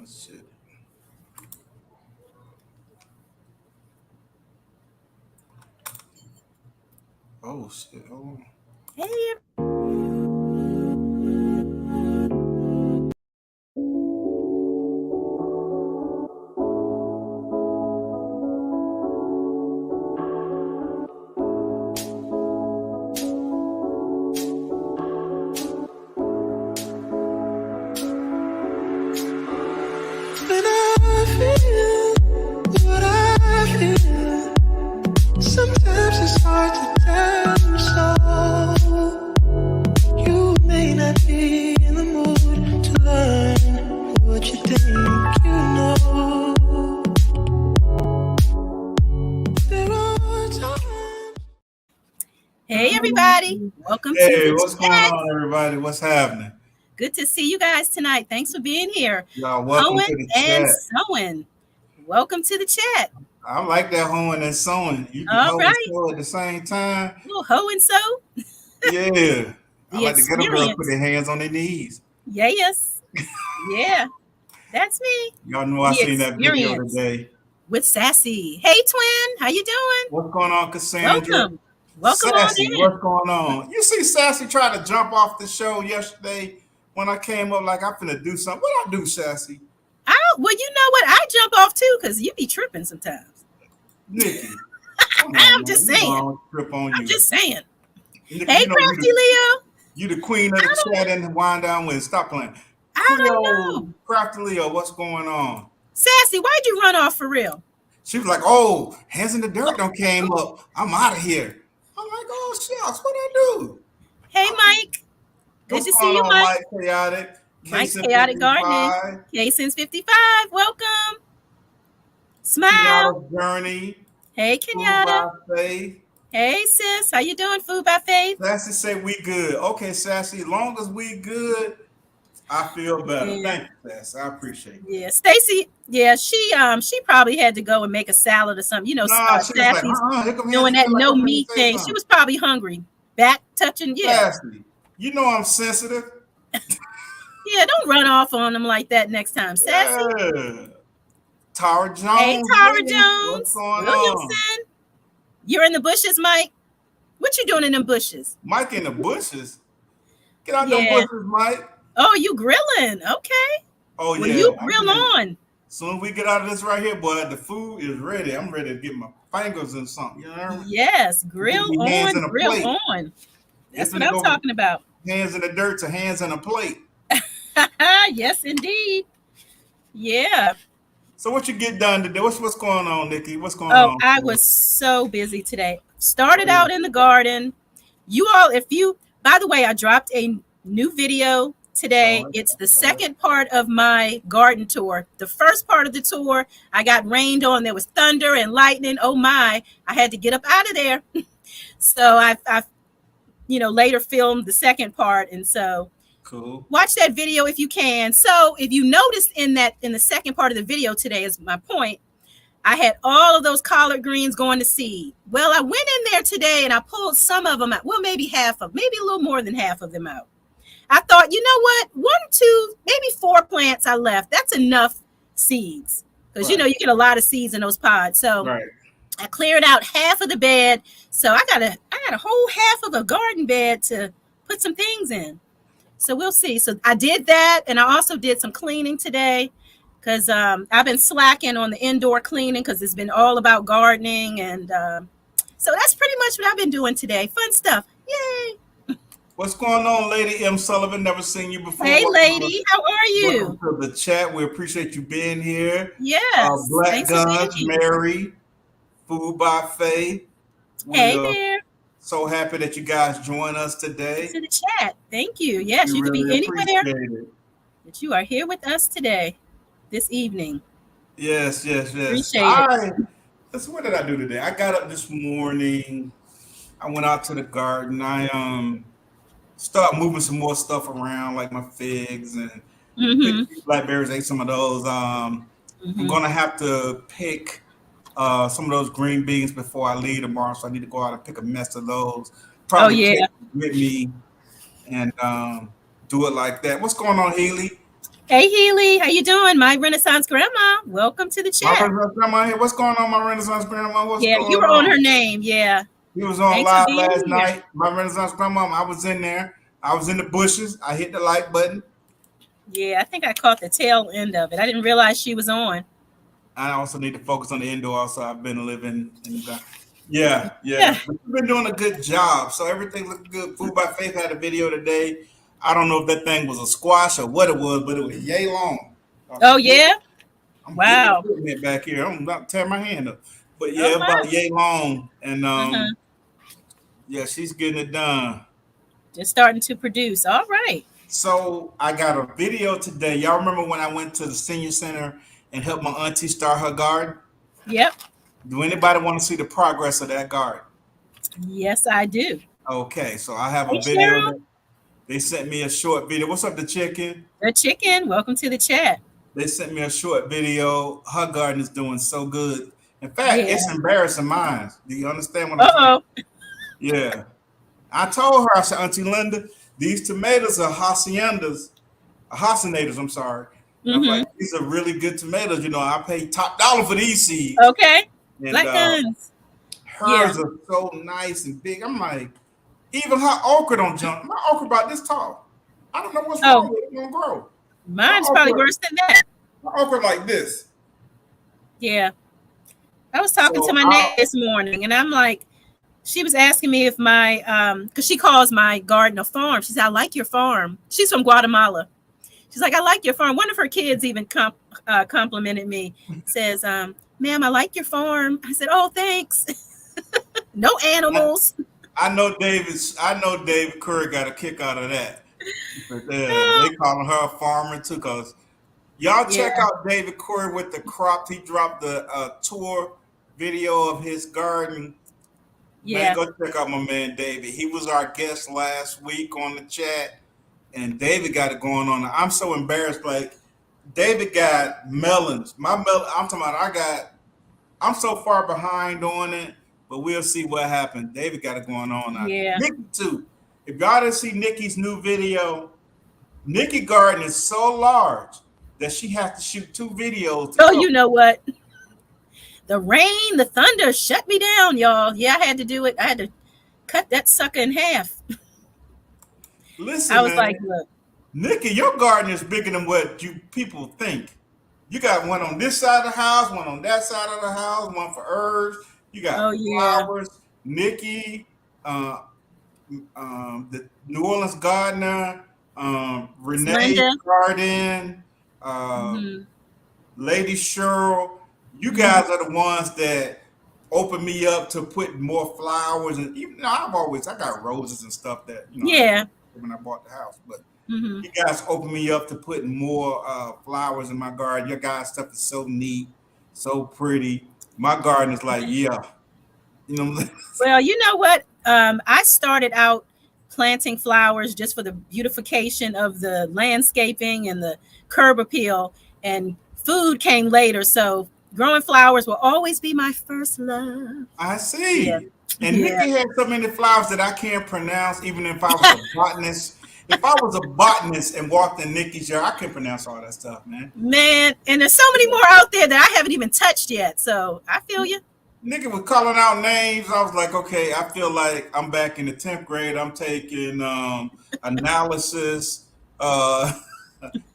shit. Oh shit. Oh. Hey, When I feel what I feel, sometimes it's hard to tell you so. You may not be in the mood to learn what you think you know. There are times. hey, everybody. Welcome to Hey, the what's going chat. on, everybody? What's happening? Good to see you guys tonight. Thanks for being here. Y'all, welcome to Hoeing the and chat. sewing. Welcome to the chat. I like that hoeing and sewing. You can All hoe and right. sew at the same time. Little hoe and sew. Yeah. I The like to get them girls put experience. their hands on their knees. Yes. Yeah. That's me. Y'all know I The seen that video experience today. with Sassy. Hey, twin. How you doing? What's going on, Cassandra? Welcome. Welcome on Sassy, in. what's going on? You see Sassy try to jump off the show yesterday when I came up like I'm finna do something. What I do, Sassy? Well, you know what? I jump off too because you be tripping sometimes. Nikki, come on, I'm man. just You know I saying. don't trip on I'm you. just saying. Nikki, Hey, you know Crafty Leo. you the queen of I the don't chat and the wind down with. Stop playing. don't know. Cleo, Crafty Leo, what's going on? Sassy, why'd you run off for real? She was like, "Oh, hands in the dirt don't came up. I'm out of here." I'm like, "Oh shucks, what I do?" Hey, Mike. Good What's to see going you, on, Mike. Mike Chaotic? Mike's Case Chaotic Gardening. 55, K since 55. Welcome. Smile. Kenyatta's Journey, Hey, Food Kenyatta. by Faith. Hey, sis. How you doing? Food by Faith. Sassy say we good. Okay, Sassy, long as we good, I feel better. Yeah. Thank you, Sassy. I appreciate it. Yeah. Stacy. Yeah, she probably had to go and make a salad or something. You know, Nah, she was like, Sassy's here come hands doing that again, like no I'm finna meat say thing. She something. was probably hungry. Back touching. Yeah. Sassy, you know I'm sensitive. Yeah. Don't run off on them like that next time, Sassy. Yeah. Tara Hey, Jones, Tara what's Jones. going on? Williamson. You're in the bushes, Mike. What you doing in them bushes? Mike in the bushes. Get out them Yeah. bushes, Mike. Oh, you grilling? Okay. Oh Well, yeah. you grill on. As soon as we get out of this right here, boy, the food is ready. I'm ready to get my fingers in something. You know what I mean? Yes, Get grill me hands on, in a grill plate. on. That's It's what gonna I'm go talking about. hands in the dirt to hands in a plate. Yes, indeed. Yeah. So what you get done today? What's going on, Nikki? What's going Oh, on? I was so busy today. Started out in the garden. You all, by the way, I dropped a new video today. It's the second part of my garden tour. The first part of the tour, I got rained on. There was thunder and lightning. Oh my, I had to get up out of there. So I later filmed the second part. And so Cool. watch that video if you can. So if you noticed in the second part of the video today is my point, I had all of those collard greens going to seed. Well, I went in there today and I pulled some of them out. Well, maybe maybe a little more than half of them out. I thought, you know what? 1, 2, maybe 4 plants I left. That's enough seeds. Because, you get a lot of seeds in those pods. So I cleared out half of the bed. So I got a whole half of a garden bed to put some things in. So we'll see. So I did that. And I also did some cleaning today because I've been slacking on the indoor cleaning because it's been all about gardening. And so that's pretty much what I've been doing today. Fun stuff. Yay. What's going on, Lady M. Sullivan? Never seen you before. Hey, lady. How are you? Welcome to the chat. We appreciate you being here. Yes. Black Guns, Mary, Food by Faith. Hey there. So happy that you guys join us today. To the chat. Thank you. Yes, you could be anywhere, but you are here with us today, this evening. Yes. Appreciate it. What did I do today? I got up this morning. I went out to the garden. I start moving some more stuff around, like my figs and blackberries. Ate some of those. I'm gonna have to pick some of those green beans before I leave tomorrow, so I need to go out and pick a mess of those. Probably take it with me and do it like that. What's going on, Haley? Hey Healy, how you doing? My Renaissance Grandma. Welcome to the My chat. Renaissance Grandma here. What's going on, my Renaissance Grandma? What's Yeah, going you were on her on? name. Yeah. He was on Thanks for live being last here. night. My Renaissance Grandma, I was in there. I was in the bushes. I hit the like button. Yeah, I think I caught the tail end of it. I didn't realize she was on. I also need to focus on the indoor, so I've been living in the garden. Yeah. Yeah. But you've been doing a good job. So everything looked good. Food by Faith had a video today. I don't know if that thing was a squash or what it was, but it was yay long. Oh yeah. I'm Wow. getting it back here. I'm about to tear my hand up. But Oh yeah, my. about yay long. And Uh-huh. yeah, she's getting it done. Just starting to produce. All right. So I got a video today. Y'all remember when I went to the senior center and helped my auntie start her garden? Yep. Do anybody want to see the progress of that garden? Yes, I do. Okay, so I have Hey a video. Cheryl, They sent me a short video. What's up, the chicken? the chicken. Welcome to the chat. They sent me a short video. Her garden is doing so good. In fact, Yeah. it's embarrassing mine. Do you understand what I'm saying? Uh-oh. Yeah. I told her, I said, Auntie Linda, these tomatoes are hacienators, I'm sorry. I was like, these are really good tomatoes. You know, I paid top dollar for these seeds. Okay. And Black guns. hers are so nice and big. I'm like, even her okra don't jump. My okra about this tall. I don't know what's wrong with it. It won't grow. Mine's probably worse than that. My okra like this. Yeah. I was talking to my neighbor this morning, and I'm like, she was asking me if my, because she calls my garden a farm. She said, I like your farm. She's from Guatemala. She's like, I like your farm. One of her kids even complimented me, says, ma'am, I like your farm. I said, oh, thanks. No animals. I know David Curry got a kick out of that. But, they calling her a farmer too, because y'all check out David Curry with the crops. He dropped the tour video of his garden. Yeah. Man, go check out my man David. He was our guest last week on the chat, and David got it going on. I'm so embarrassed. Like, David got melons. I'm talking about I'm so far behind on it, but we'll see what happens. David got it going on now. Yeah. Nikki too. If y'all didn't see Nikki's new video, Nikki garden is so large that she has to shoot 2 videos. Oh, you know what? The rain, the thunder shut me down, y'all. Yeah, I had to do it. I had to cut that sucker in half. Listen, I was man, like, look, Nikki, your garden is bigger than what you people think. You got one on this side of the house, one on that side of the house, one for herbs. You got flowers. Nikki, the New Orleans gardener, Renee's garden, Lady Cheryl. You guys are the ones that open me up to put more flowers, and even I got roses and stuff that when I bought the house, but you guys open me up to put more flowers in my garden. Your guys' stuff is so neat, so pretty. My garden is like, Well, you know what? I started out planting flowers just for the beautification of the landscaping and the curb appeal, and food came later. So growing flowers will always be my first love. I see. Yeah. And Nikki had so many flowers that I can't pronounce, even if I was a botanist. If I was a botanist and walked in Nikki's yard, I couldn't pronounce all that stuff, man. Man, and there's so many more out there that I haven't even touched yet. So I feel you. Nikki was calling out names. I was like, okay, I feel like I'm back in the 10th grade. I'm taking analysis,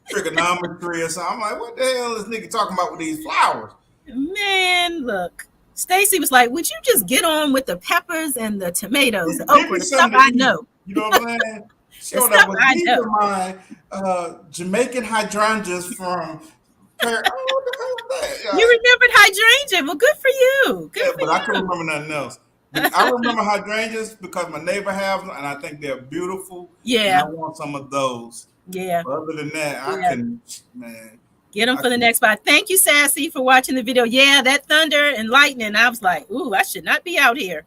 trigonometry or something. I'm like, what the hell is Nikki talking about with these flowers? Man, look. Stacy was like, would you just get on with the peppers and the tomatoes, the okra, the stuff I know? You know what I'm saying? So that was these are my Jamaican hydrangeas from You remembered hydrangea. Well, good for you. Good for but I couldn't remember nothing else. I remember hydrangeas because my neighbor has them, and I think they're beautiful. Yeah. And I want some of those. Yeah. But other than that, I couldn't, man. Get them for the next spot. Thank you, Sassy, for watching the video. Yeah, that thunder and lightning. I was like, ooh, I should not be out here.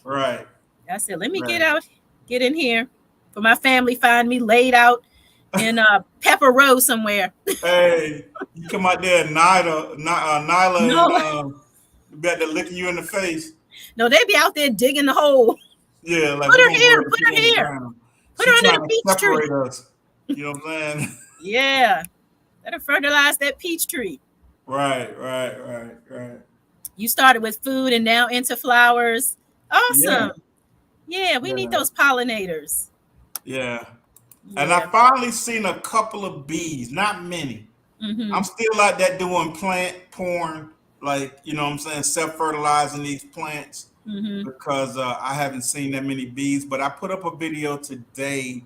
Right. I said, let me get in here for my family. Find me laid out in Pepper Row somewhere. Hey, you come out there, Nyla, and bet they're licking you in the face. No, they be out there digging the hole. Yeah, like put her here. Put her here. Put her under the beech tree. Us. You know what I'm saying? Yeah. Gotta fertilize that peach tree. Right. You started with food and now into flowers. Yeah. Awesome. Yeah, we need Yeah. those pollinators. Yeah. And I Yeah. finally seen a couple of bees, not many. Mm-hmm. I'm still like that doing plant porn, like, you know what I'm saying, self-fertilizing these plants Mm-hmm. because I haven't seen that many bees. But I put up a video today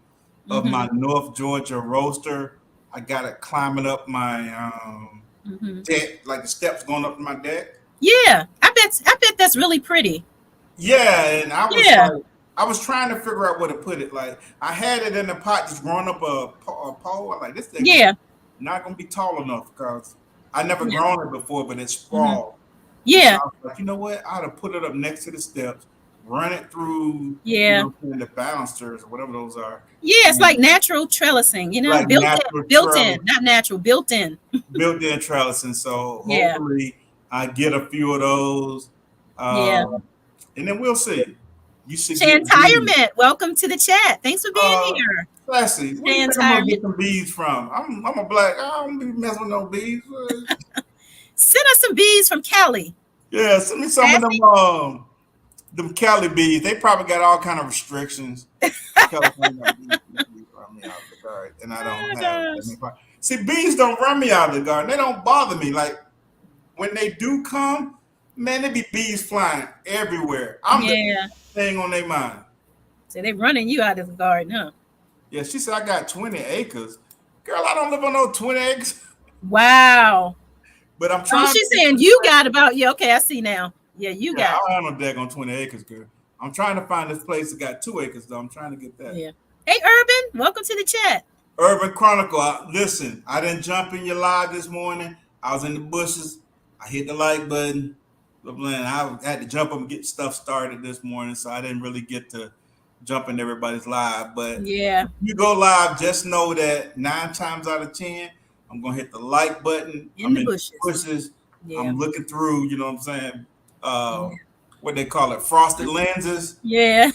of Mm-hmm. my North Georgia roaster. I got it climbing up my Mm-hmm. deck, like the steps going up to my deck. Yeah, I bet that's really pretty. Yeah, and I was Yeah. like, I was trying to figure out where to put it. Like, I had it in the pot, just growing up a pole. I'm like, this thing Yeah. not gonna be tall enough because I never grown it before, but it's Mm-hmm. sprawled. So Yeah. I was like, you know what? I ought to put it up next to the steps, run it through, Yeah. the balancers or whatever those are. Yeah, it's And like natural trellising, like natural built in, trellis, not natural, built in. built-in trellis. And so Yeah. hopefully I get a few of those. Yeah. And then we'll see. You should get bees. Chantirement, welcome to the chat. Thanks for being here. Sassy, where you think I'm gonna Chantirement. get some bees from? I'm a black. I don't be messing with no bees. Send us some bees from Cali. Yeah, send me some of them Cali bees. They probably got all kind of restrictions. California bees run me out of the garden, and I don't have that. See, bees don't run me out of the garden. They don't bother me. Like when they do come, man, there be bees flying everywhere. I'm the thing on their mind. So they running you out of the garden, huh? Yeah, she said I got 20 acres. Girl, I don't live on no 20 acres. Wow. But I'm trying. She's saying you got about okay. I see now. Yeah, you got. I don't have no deck on 20 acres, girl. I'm trying to find this place that got 2 acres, though. I'm trying to get that. Yeah. Hey, Urban, welcome to the chat. Urban Chronicle. Listen, I didn't jump in your live this morning. I was in the bushes. I hit the like button. I had to jump up and get stuff started this morning, so I didn't really get to jump in everybody's live. But yeah, if you go live, just know that 9 times out of 10, I'm gonna hit the like button. I'm in the bushes. Yeah. I'm looking through, you know what I'm saying? What they call it, frosted lenses. Yeah.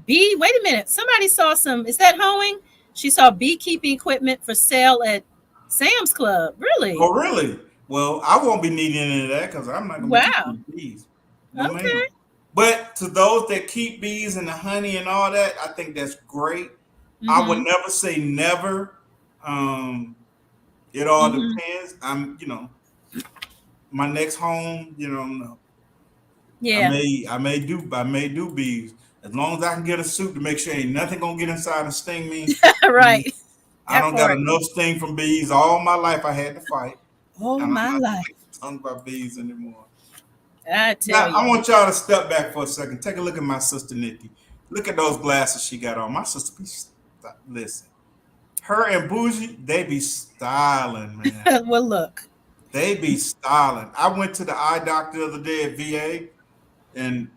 Bee, wait a minute. Somebody saw is that hoeing? She saw beekeeping equipment for sale at Sam's Club. Really? Oh, really? Well, I won't be needing any of that because I'm not going to be keeping bees. No, okay. Man. But to those that keep bees and the honey and all that, I think that's great. Mm-hmm. I would never say never. It all depends. My next home, no. Yeah. I may do bees. As long as I can get a suit to make sure ain't nothing gonna get inside and sting me. Right. I don't got enough sting from bees. All my life I had to fight. All my life. Talking about bees anymore. I tell you. I want y'all to step back for a second. Take a look at my sister Nikki. Look at those glasses she got on. My sister listen. Her and Bougie, they be styling, man. Well, look. They be styling. I went to the eye doctor the other day at VA, and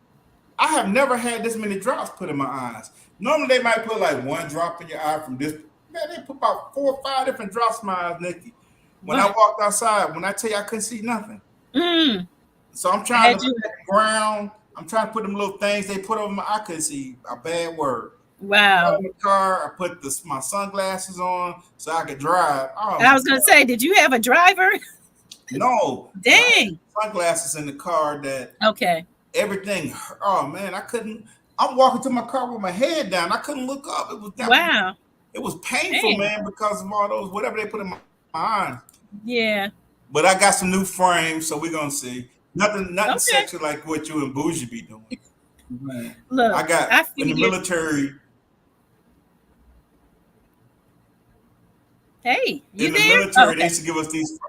I have never had this many drops put in my eyes. Normally, they might put like 1 drop in your eye from this. Man, they put about 4 or 5 different drops in my eyes, Nikki. When I walked outside, when I tell you I couldn't see nothing. So I'm trying to look at the ground. I'm trying to put them little things they put over my eye. I couldn't see a bad word. Wow. In the car, I put my sunglasses on so I could drive. Oh, I was going to say, did you have a driver? No. Dang. Sunglasses in the car that. Okay. Everything. Oh man, I couldn't. I'm walking to my car with my head down. I couldn't look up. It was wow. It was painful, man, because of all those whatever they put in my eyes. Yeah. But I got some new frames, so we're gonna see. Nothing sexy like what you and Bougie be doing. Man. Look, I got in the military. Hey, you in there? The military, they used to give us these.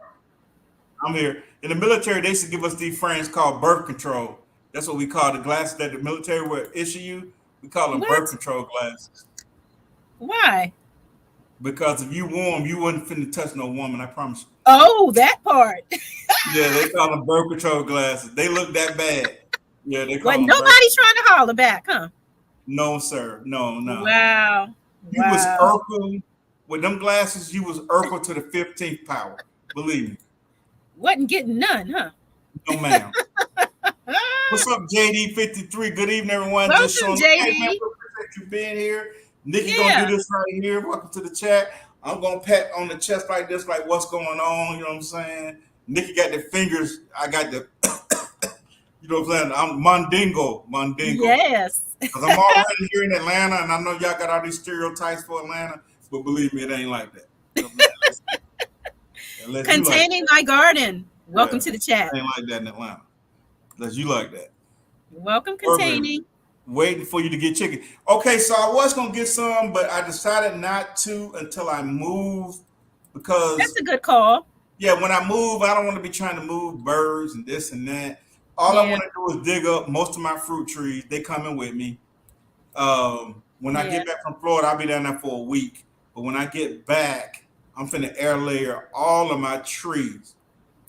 I'm here. In the military, they used to give us these frames called birth control. That's what we call the glasses that the military will issue you. We call them birth control glasses. Why? Because if you warm, you wouldn't finna touch no woman, I promise you. Oh, that part. Yeah, they call them birth control glasses. They look that bad. Yeah, they call them nobody's trying to holler back, huh? No, sir. No. Wow. You was Urkel. With them glasses, you was Urkel to the 15th power. Believe me. Wasn't getting none, huh? No, ma'am. What's up, JD53? Good evening, everyone. Welcome, JD. Hey, man, appreciate you being here. Nikki gonna do this right here. Welcome to the chat. I'm gonna pat on the chest like this, like what's going on. You know what I'm saying? Nikki got the fingers. I got the. You know what I'm saying? I'm Mondingo. Yes. Because I'm already here in Atlanta, and I know y'all got all these stereotypes for Atlanta, but believe me, it ain't like that. You know what I'm saying? Unless Containing you my garden. Welcome yeah, to the chat. it ain't like that in Atlanta. Unless you like that. Welcome, Burger, containing. waiting for you to get chicken. Okay, so I was gonna get some, but I decided not to until I move That's because a good call. yeah, when I move, I don't want to be trying to move birds and this and that. All I Yeah. want to do is dig up most of my fruit trees. They coming with me. When I Yeah. get back from Florida, I'll be down there for a week. But when I get back, I'm finna air layer all of my trees.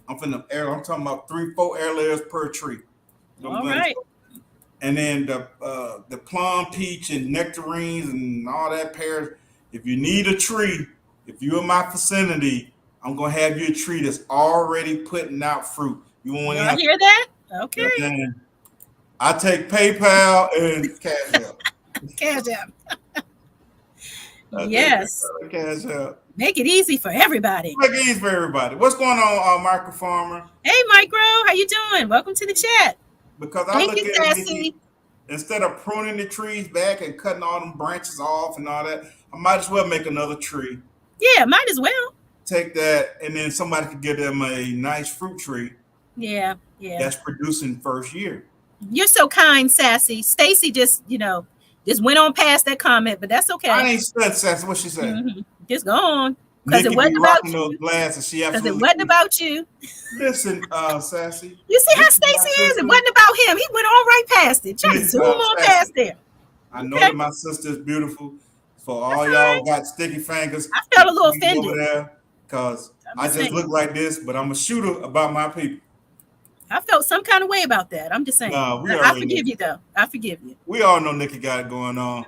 I'm talking about 3-4 air layers per tree. You know what All I'm saying? right. And then the plum, peach, and nectarines and all that pears. If you need a tree, if you're in my vicinity, I'm gonna have you a tree that's already putting out fruit. You won't Y'all have hear that? you know Okay. what I'm saying? I take PayPal and Cash App. Cash App. I take Yes. PayPal and Cash App. Make it easy for everybody. Make it easy for everybody. What's going on, Michael Farmer? Hey, Micro, how you doing? Welcome to the chat. Because I Thank look you, at it, Sassy. Nikki, instead of pruning the trees back and cutting all them branches off and all that, I might as well make another tree. Yeah, might as well. Take that, and then somebody could give them a nice fruit tree Yeah. that's producing first year. You're so kind, Sassy. Stacy just went on past that comment, but that's I okay. ain't said sassy. What she said? Just go on. Because it Nikki wasn't be about rocking those you. glasses. She Because it absolutely. wasn't about you. Listen, Sassy. You see how Nikki, Stacy my is? sister. It wasn't about him. He went on right past it. Trying to zoom on Sassy. past there. I know Okay. that my sister is beautiful. For all That's y'all all right. got sticky fingers, I felt a little keep me over offended. there because I'm I just just saying. look like this, but I'm a shooter about my people. I felt some kind of way about that. I'm just saying. Nah, we I already forgive know. you, though. I forgive you. We all know Nikki got it going on.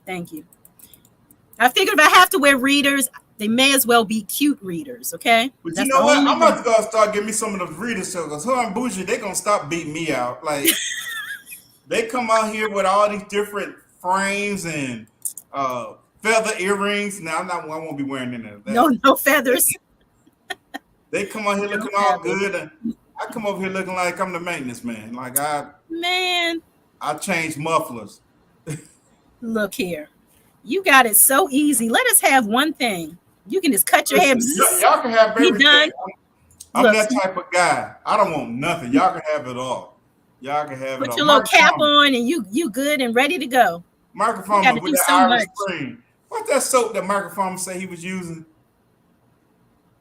Thank you. I figured if I have to wear readers, they may as well be cute readers, okay? But That's you the know what? only I'm about to go start getting me some of those readers because her and Bougie, they gonna stop beating me out. Like they come out here with all these different frames and feather earrings. Now I won't be wearing any of that. no feathers. They come out here No looking all feathers. good, and I come over here looking like I'm the maintenance man. Like Man, I change mufflers. look here. You got it so easy. Let us have one thing. You can just cut your hair. Listen, y'all can have Be everything. done. I'm Look, that type of guy. I don't want nothing. Y'all can have it all. Y'all can have it put all. your little cap Microphone, on and you good and ready to go. You got microphone to with do that so Irish much. Spring. What's that soap that microphone say he was using?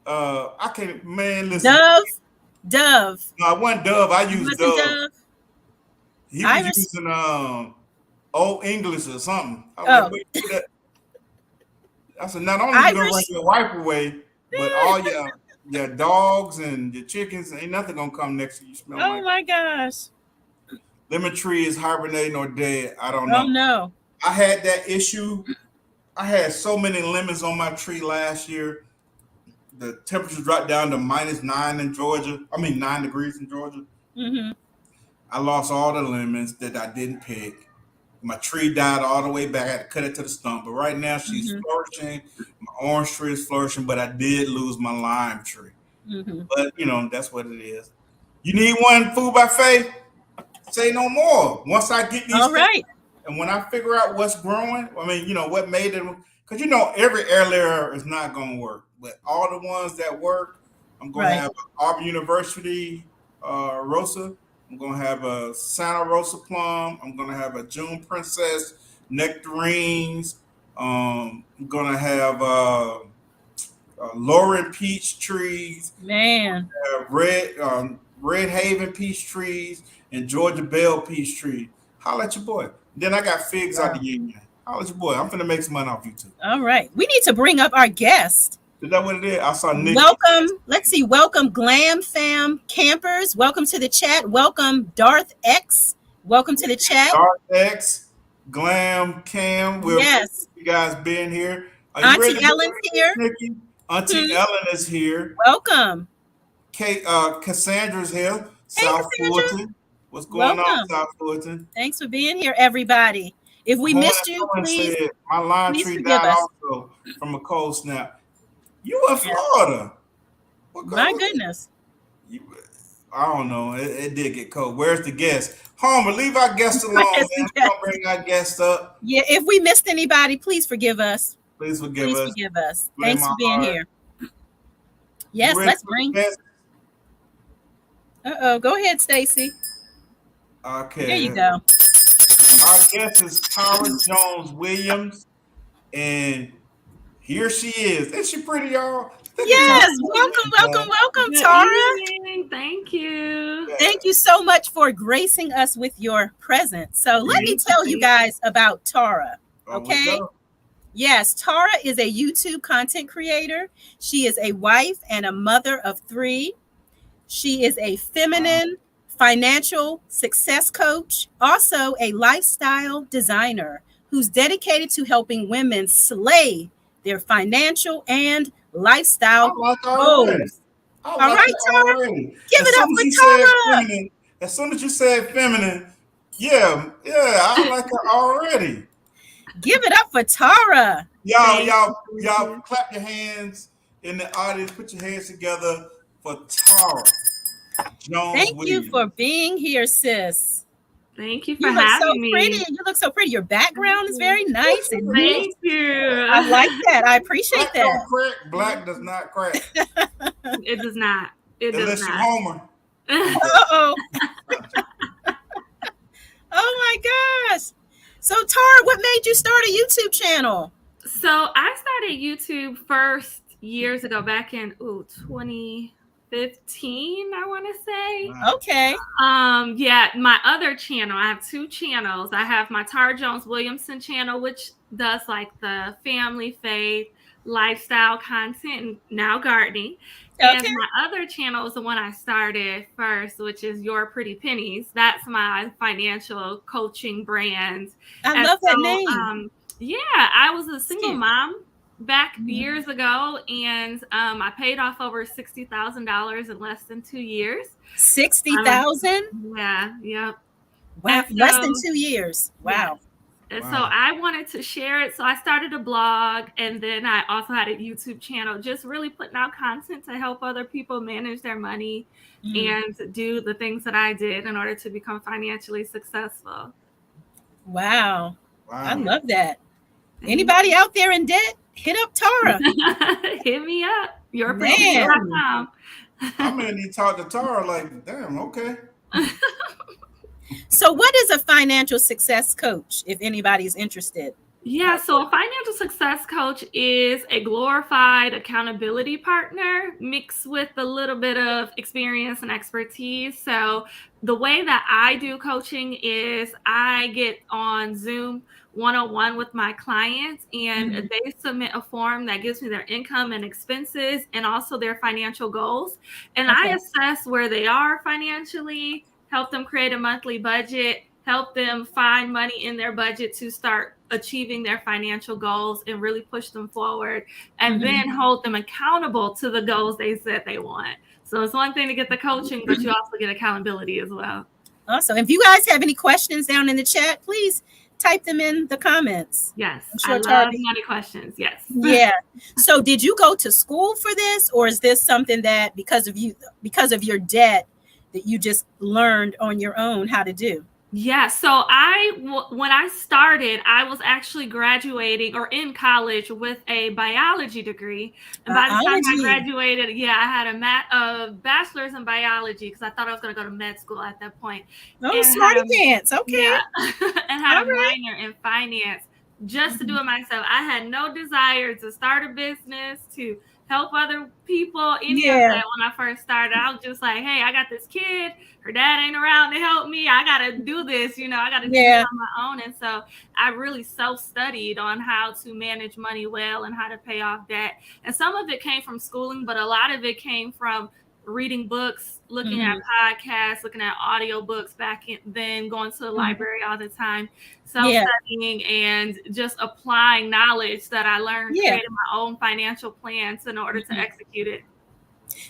I can't. Man, listen. Dove. No, it wasn't Dove. I It used wasn't Dove. Dove. He was Irish. using Old English or something. I was Oh. like, wait, that. I said, not only you gonna Irish. run your wife away, but all your dogs and your chickens, ain't nothing gonna come next to you. Smell Oh like my gosh. lemon tree is hibernating or dead. I don't know. Oh no. I had that issue. I had so many lemons on my tree last year. The temperature dropped down to -9 in Georgia. I mean 9 degrees in Georgia. Mm-hmm. I lost all the lemons that I didn't pick. My tree died all the way back. I had to cut it to the stump. But right now she's flourishing. My orange tree is flourishing, but I did lose my lime tree. Mm-hmm. But that's what it is. You need one food by faith? Say no more. Once I get these All things, right. and when I figure out what's growing, I mean, what made it, because every air layer is not going to work, but all the ones that work, I'm going to have an Auburn University Rosa. I'm going to have a Santa Rosa plum. I'm going to have a June Princess nectarines. I'm going to have Lauren peach trees. Man. Red Haven peach trees and Georgia Belle peach trees. Holla at your boy. Then I got figs out the union. Holla at your boy. I'm finna make some money off you too. All right. We need to bring up our guest. Is that what it is? I saw Nick. Welcome. Let's see. Welcome, Glam Fam campers. Welcome to the chat. Welcome, Darth X. Welcome to the chat. Darth X, Glam, Cam. We're Yes. you guys being here. Are you Auntie ready? Ellen's here. Nikki? Auntie Ellen is here. Welcome. Cassandra's here. Hey, South Cassandra. Fulton. What's going on, South Fulton? Thanks for being here, everybody. If we missed you, Someone please, said my lime please tree forgive died us. also from a cold snap. You in Yeah. Florida? My goodness. I don't know. It did get cold. Where's the guest? Homer, leave our guests alone, Where's the man. We guest? don't bring our guests up. Yeah, if we missed anybody, please forgive us. Please forgive Please us. forgive us. Blame Thanks my for being heart. here. You Yes, ready let's for the bring. guest? Go ahead, Stacy. Okay. There you go. Our guest is Tara Jones Williams, and here she is. Isn't she pretty, y'all? Look at Tara. Yes, welcome, Good Tara. evening. Thank you. Thank you so much for gracing us with your presence. So let me tell you guys about Tara. Okay. Yes, Tara is a YouTube content creator. She is a wife and a mother of 3. She is a feminine financial success coach, also a lifestyle designer who's dedicated to helping women slay their financial and lifestyle goals. All right, Tara, give it up for Tara. As soon as you said feminine, yeah, I like her already. Give it up for Tara. Y'all clap your hands in the audience. Put your hands together for Tara Jones. Thank you for being here, sis. Thank you for having me. Pretty. You look so pretty. Your background is very nice and Thank you. I like that. I appreciate Black that. Don't crack. Black does not crack. It does not. It Unless does you're not. Homer. Uh-oh. Oh my gosh. So Tara, what made you start a YouTube channel? So I started YouTube first years ago, back in 2015, I want to say. Okay. Yeah, my other channel, I have 2 channels. I have my Tara Jones Williamson channel, which does like the family, faith, lifestyle content, and now gardening. Okay. And my other channel is the one I started first, which is Your Pretty Pennies. That's my financial coaching brand. I love that name. Yeah, I was a single mom back years ago, and I paid off over $60,000 in less than 2 years. 60,000? Yeah, yep. Wow, less than 2 years. Wow. Yeah. And so I wanted to share it. So I started a blog, and then I also had a YouTube channel, just really putting out content to help other people manage their money and do the things that I did in order to become financially successful. Wow. I love that. Anybody out there in debt, hit up Tara. Hit me up. YourPrettyPennies.com. I'm going to need to talk to Tara like, damn, okay. So what is a financial success coach, if anybody's interested? Yeah, so a financial success coach is a glorified accountability partner mixed with a little bit of experience and expertise. So the way that I do coaching is I get on Zoom one-on-one with my clients, and they submit a form that gives me their income and expenses and also their financial goals. And I assess where they are financially, help them create a monthly budget, help them find money in their budget to start achieving their financial goals and really push them forward, and then hold them accountable to the goals they said they want. So it's one thing to get the coaching, but you also get accountability as well. Awesome. If you guys have any questions down in the chat, please type them in the comments. Yes. Sure, I love money questions. Yes. Yeah. So did you go to school for this, or is this something that because of your debt that you just learned on your own how to do? Yeah. So when I started, I was actually graduating or in college with a biology degree. And by the time I graduated, I had a bachelor's in biology because I thought I was going to go to med school at that point. Oh, smarty pants. Okay. Yeah, and had a minor in finance just to do it myself. I had no desire to start a business, to help other people, any of that. When I first started, I was just like, hey, I got this kid, her dad ain't around to help me, I gotta do this, I gotta do it on my own. And so I really self-studied on how to manage money well and how to pay off debt. And some of it came from schooling, but a lot of it came from reading books, looking at podcasts, looking at audiobooks then going to the library all the time, self-studying and just applying knowledge that I learned, creating my own financial plans in order to execute it.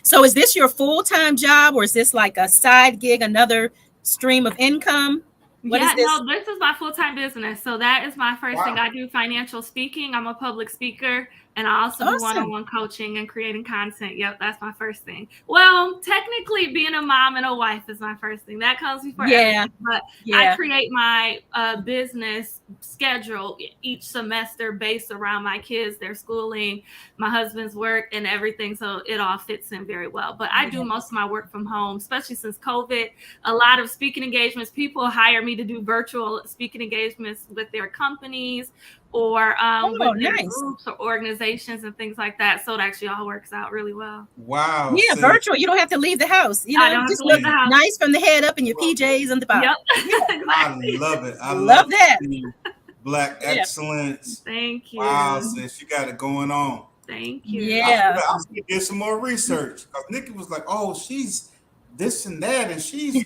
So is this your full-time job, or is this like a side gig, another stream of income? What is Yeah, this? no, this is my full-time business. So that is my first thing. Wow. I do financial speaking. I'm a public speaker, and I also do Awesome. one-on-one coaching and creating content. Yep, that's my first thing. Well, technically, being a mom and a wife is my first thing. That comes before everything. But I create my business schedule each semester based around my kids, their schooling, my husband's work, and everything. So it all fits in very well. But I do most of my work from home, especially since COVID. A lot of speaking engagements, people hire me to do virtual speaking engagements with their companies or with their groups or organizations and things like that. So it actually all works out really well. Wow. Yeah, virtual. You don't have to leave the house. You know, I don't have just to leave the house. Nice from the head up in your PJs on the bottom. Yep. Exactly. I love it. I love that. Black excellence. Thank you. Wow, sis, you got it going on. Thank you. Yeah. I did some more research because Nikki was like, "Oh, she's this and that, and she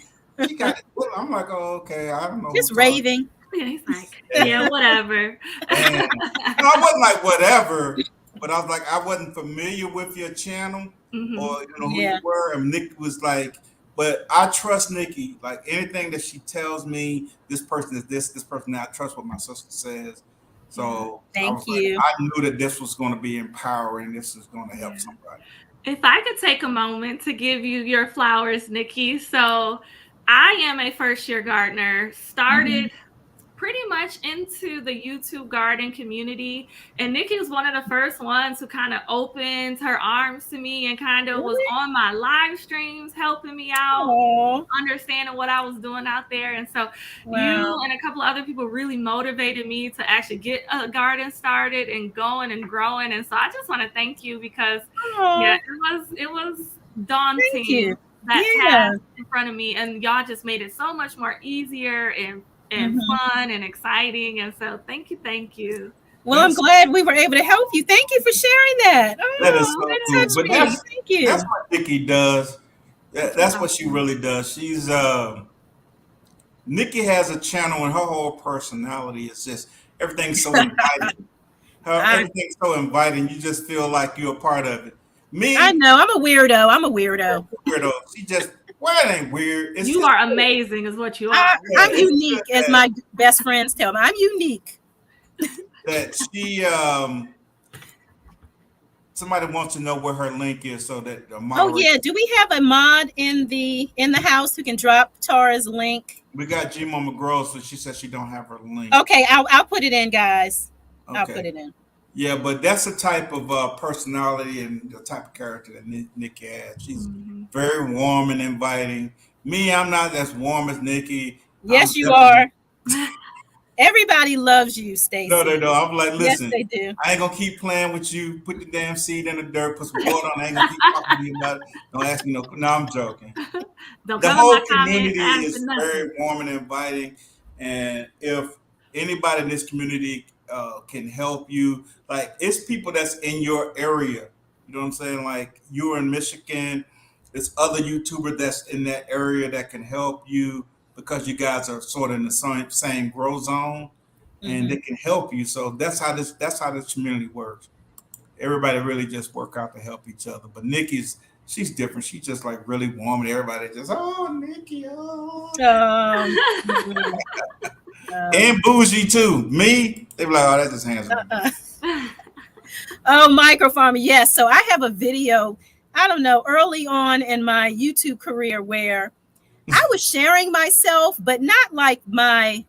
got it." I'm like, "Oh, okay, I don't know." Just raving. Yeah, he's like, yeah, whatever. And, I wasn't like whatever, but I was like, I wasn't familiar with your channel or who you were. And Nikki was like, but I trust Nikki. Like anything that she tells me, this person is this person that. I trust what my sister says. So thank you. I knew that this was going to be empowering. This is going to help somebody. If I could take a moment to give you your flowers, Nikki. So I am a first-year gardener, started pretty much into the YouTube garden community. And Nikki was one of the first ones who kind of opened her arms to me and kind of was on my live streams, helping me out, understanding what I was doing out there. And so you and a couple of other people really motivated me to actually get a garden started and going and growing. And so I just want to thank you because it was daunting that task in front of me. And y'all just made it so much more easier and fun and exciting. And so thank you. Well, I'm glad we were able to help you. Thank you for sharing that. That is so cool. But thank you. That's what Nikki does. That's what she really does. She's Nikki has a channel and her whole personality is just everything's so inviting. Everything's so inviting. You just feel like you're a part of it. Me, I know. I'm a weirdo. She just it ain't weird. It's you are amazing, is what you are. I'm unique, as my best friends tell me. I'm unique. That she, somebody wants to know where her link is, so that the moderator. Do we have a mod in the house who can drop Tara's link? We got Jimo McGraw, so she says she don't have her link. Okay, I'll put it in, guys. Okay. I'll put it in. Yeah, but that's the type of personality and the type of character that Nikki has. She's very warm and inviting. Me, I'm not as warm as Nikki. Yes, you are. Everybody loves you, Stacey. No. I'm like, listen, yes, they do. I ain't gonna keep playing with you. Put the damn seed in the dirt. Put some water on. I ain't gonna keep talking to you about it. Don't ask me no. No, I'm joking. The whole community is very warm and inviting. And if anybody in this community can help you, like it's people that's in your area. You know what I'm saying? Like you're in Michigan. There's other YouTubers that's in that area that can help you because you guys are sort of in the same grow zone, and they can help you. So that's how this community works. Everybody really just work out to help each other. But Nikki's she's different. She's just like really warm, and everybody just Nikki, and bougie too. Me, they be like, oh, that's just handsome. Microfarmer, yes. So I have a video, I don't know, early on in my YouTube career where I was sharing myself, but not like I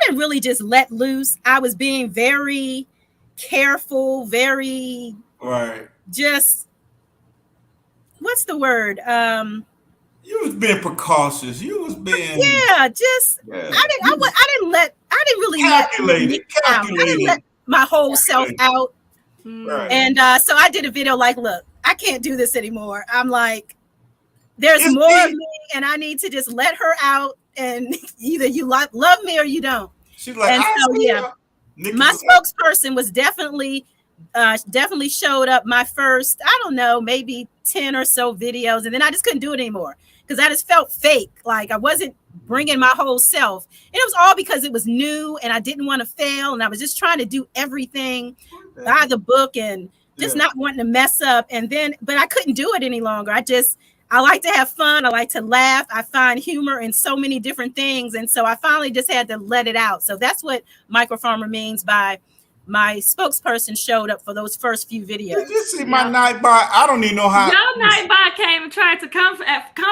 didn't really just let loose. I was being very careful, very just, what's the word? You was being precautious. You was being I didn't really let my whole self out. Right. And so I did a video like, look, I can't do this anymore. I'm like, there's more of me, and I need to just let her out, and either you love me or you don't. She's like, and so my spokesperson was definitely showed up my first, I don't know, maybe 10 or so videos, and then I just couldn't do it anymore because I just felt fake, like I wasn't bringing my whole self, and it was all because it was new, and I didn't want to fail, and I was just trying to do everything by the book and just not wanting to mess up, but I couldn't do it any longer. I like to have fun. I like to laugh. I find humor in so many different things. And so I finally just had to let it out. So that's what microfarmer means by my spokesperson showed up for those first few videos. Did you see my Nightbot? I don't even know how. Your Nightbot came and tried to come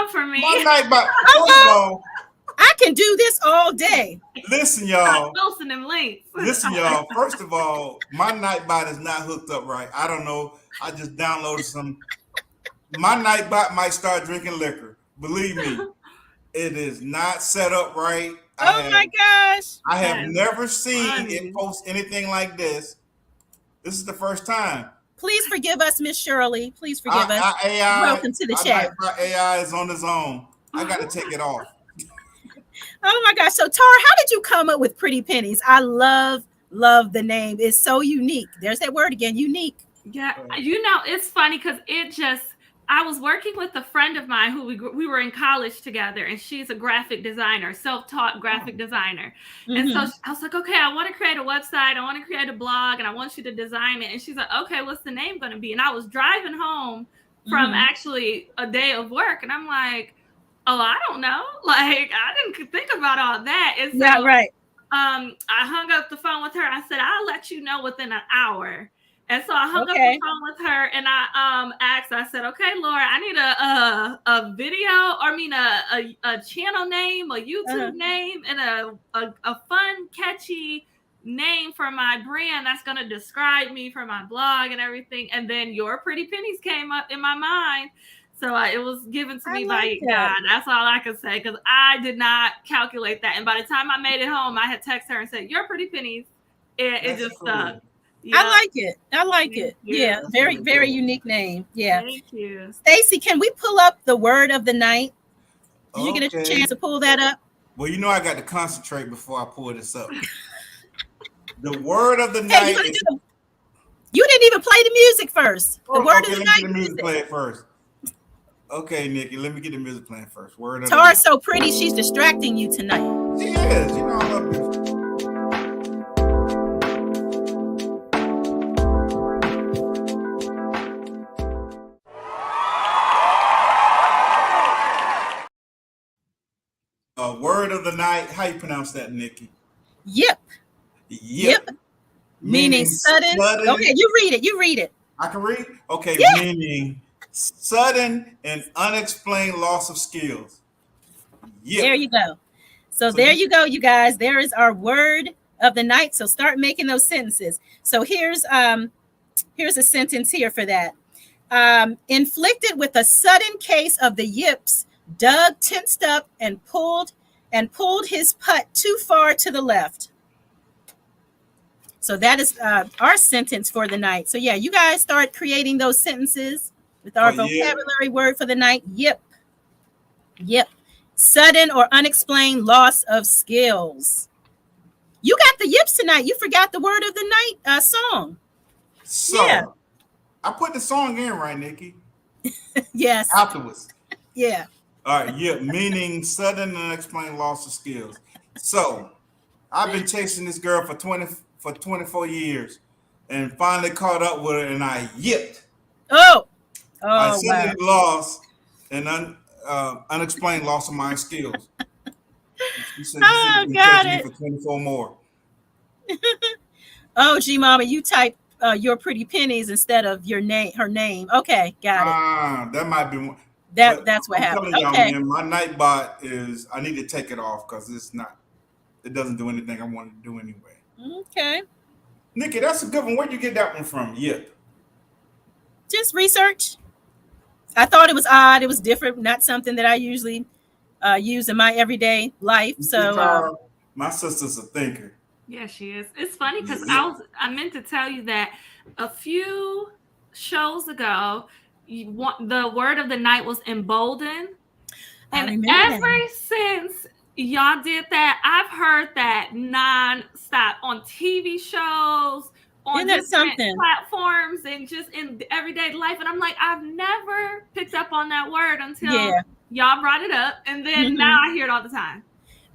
for me. My Nightbot. First of all, I can do this all day. listen, y'all. Posting them links. Listen, y'all. First of all, my Nightbot is not hooked up right. I don't know. I just downloaded some. My Nightbot might start drinking liquor. Believe me, it is not set up right. My gosh. I have never seen funny. it post anything like this. This is the first time. Please forgive us, Miss Shirley. Please forgive us. AI, Welcome to the chat. AI is on its own. I got to take it off. Oh my gosh. So Tara, how did you come up with Pretty Pennies? I love the name. It's so unique. There's that word again, unique. Yeah, it's funny because I was working with a friend of mine who we were in college together, and she's a graphic designer, self-taught graphic designer. And so I was like, okay, I want to create a website. I want to create a blog, and I want you to design it. And she's like, okay, what's the name going to be? And I was driving home from actually a day of work, and I'm like, oh, I don't know. Like, I didn't think about all that. And so, Yeah, right. I hung up the phone with her. I said, I'll let you know within an hour. And so I hung up the phone with her, and I asked. I said, "Okay, Laura, I need a video, a channel name, a YouTube name, and a fun, catchy name for my brand that's gonna describe me for my blog and everything." And then Your Pretty Pennies came up in my mind. So it was given to me by God. That's all I can say, because I did not calculate that. And by the time I made it home, I had texted her and said, "Your Pretty Pennies." It just stuck. Yep. I like it. Yeah, very, very unique name. Yeah. Thank you. Stacy, can we pull up the word of the night? Did you get a chance to pull that up? Well, I got to concentrate before I pull this up. The word of the night. You didn't even play the music first. The word of the night. Let me get the music playing first. Okay, Nikki, let me get the music playing first. Word of Tara's so pretty, she's distracting you tonight. She is. I love music. Word of the night. How you pronounce that, Nikki? Yip. Meaning sudden. Okay, you read it. I can read? Okay, yeah. Meaning sudden and unexplained loss of skills. Yep. There you go. So there you go, you guys. There is our word of the night. So start making those sentences. So here's a sentence here for that. Inflicted with a sudden case of the yips, Doug tensed up and pulled his putt too far to the left. So that is our sentence for the night. So yeah, you guys start creating those sentences with our vocabulary word for the night. Yip. Sudden or unexplained loss of skills. You got the yips tonight. You forgot the word of the night song. So yeah. I put the song in right, Nikki. Yes. Afterwards. Yeah. All right, meaning sudden and unexplained loss of skills. So I've been chasing this girl for 24 years and finally caught up with her, and I yipped. I suddenly lost an unexplained loss of my skills. She said you got me it. for 24 more. Oh, G Mama, you type Your Pretty Pennies instead of her name. Okay, got it. That might be one. That's what happened. Y'all, okay. Man, my Nightbot is, I need to take it off because it doesn't do anything I want to do anyway. Okay. Nikki, that's a good one. Where'd you get that one from? Yep. Just research. I thought it was odd. It was different. Not something that I usually use in my everyday life. So my sister's a thinker. Yeah, she is. It's funny because I meant to tell you that a few shows ago, the word of the night was emboldened. And ever since y'all did that, I've heard that nonstop on TV shows, on different platforms, and just in everyday life. And I'm like, I've never picked up on that word until y'all brought it up. And then now I hear it all the time.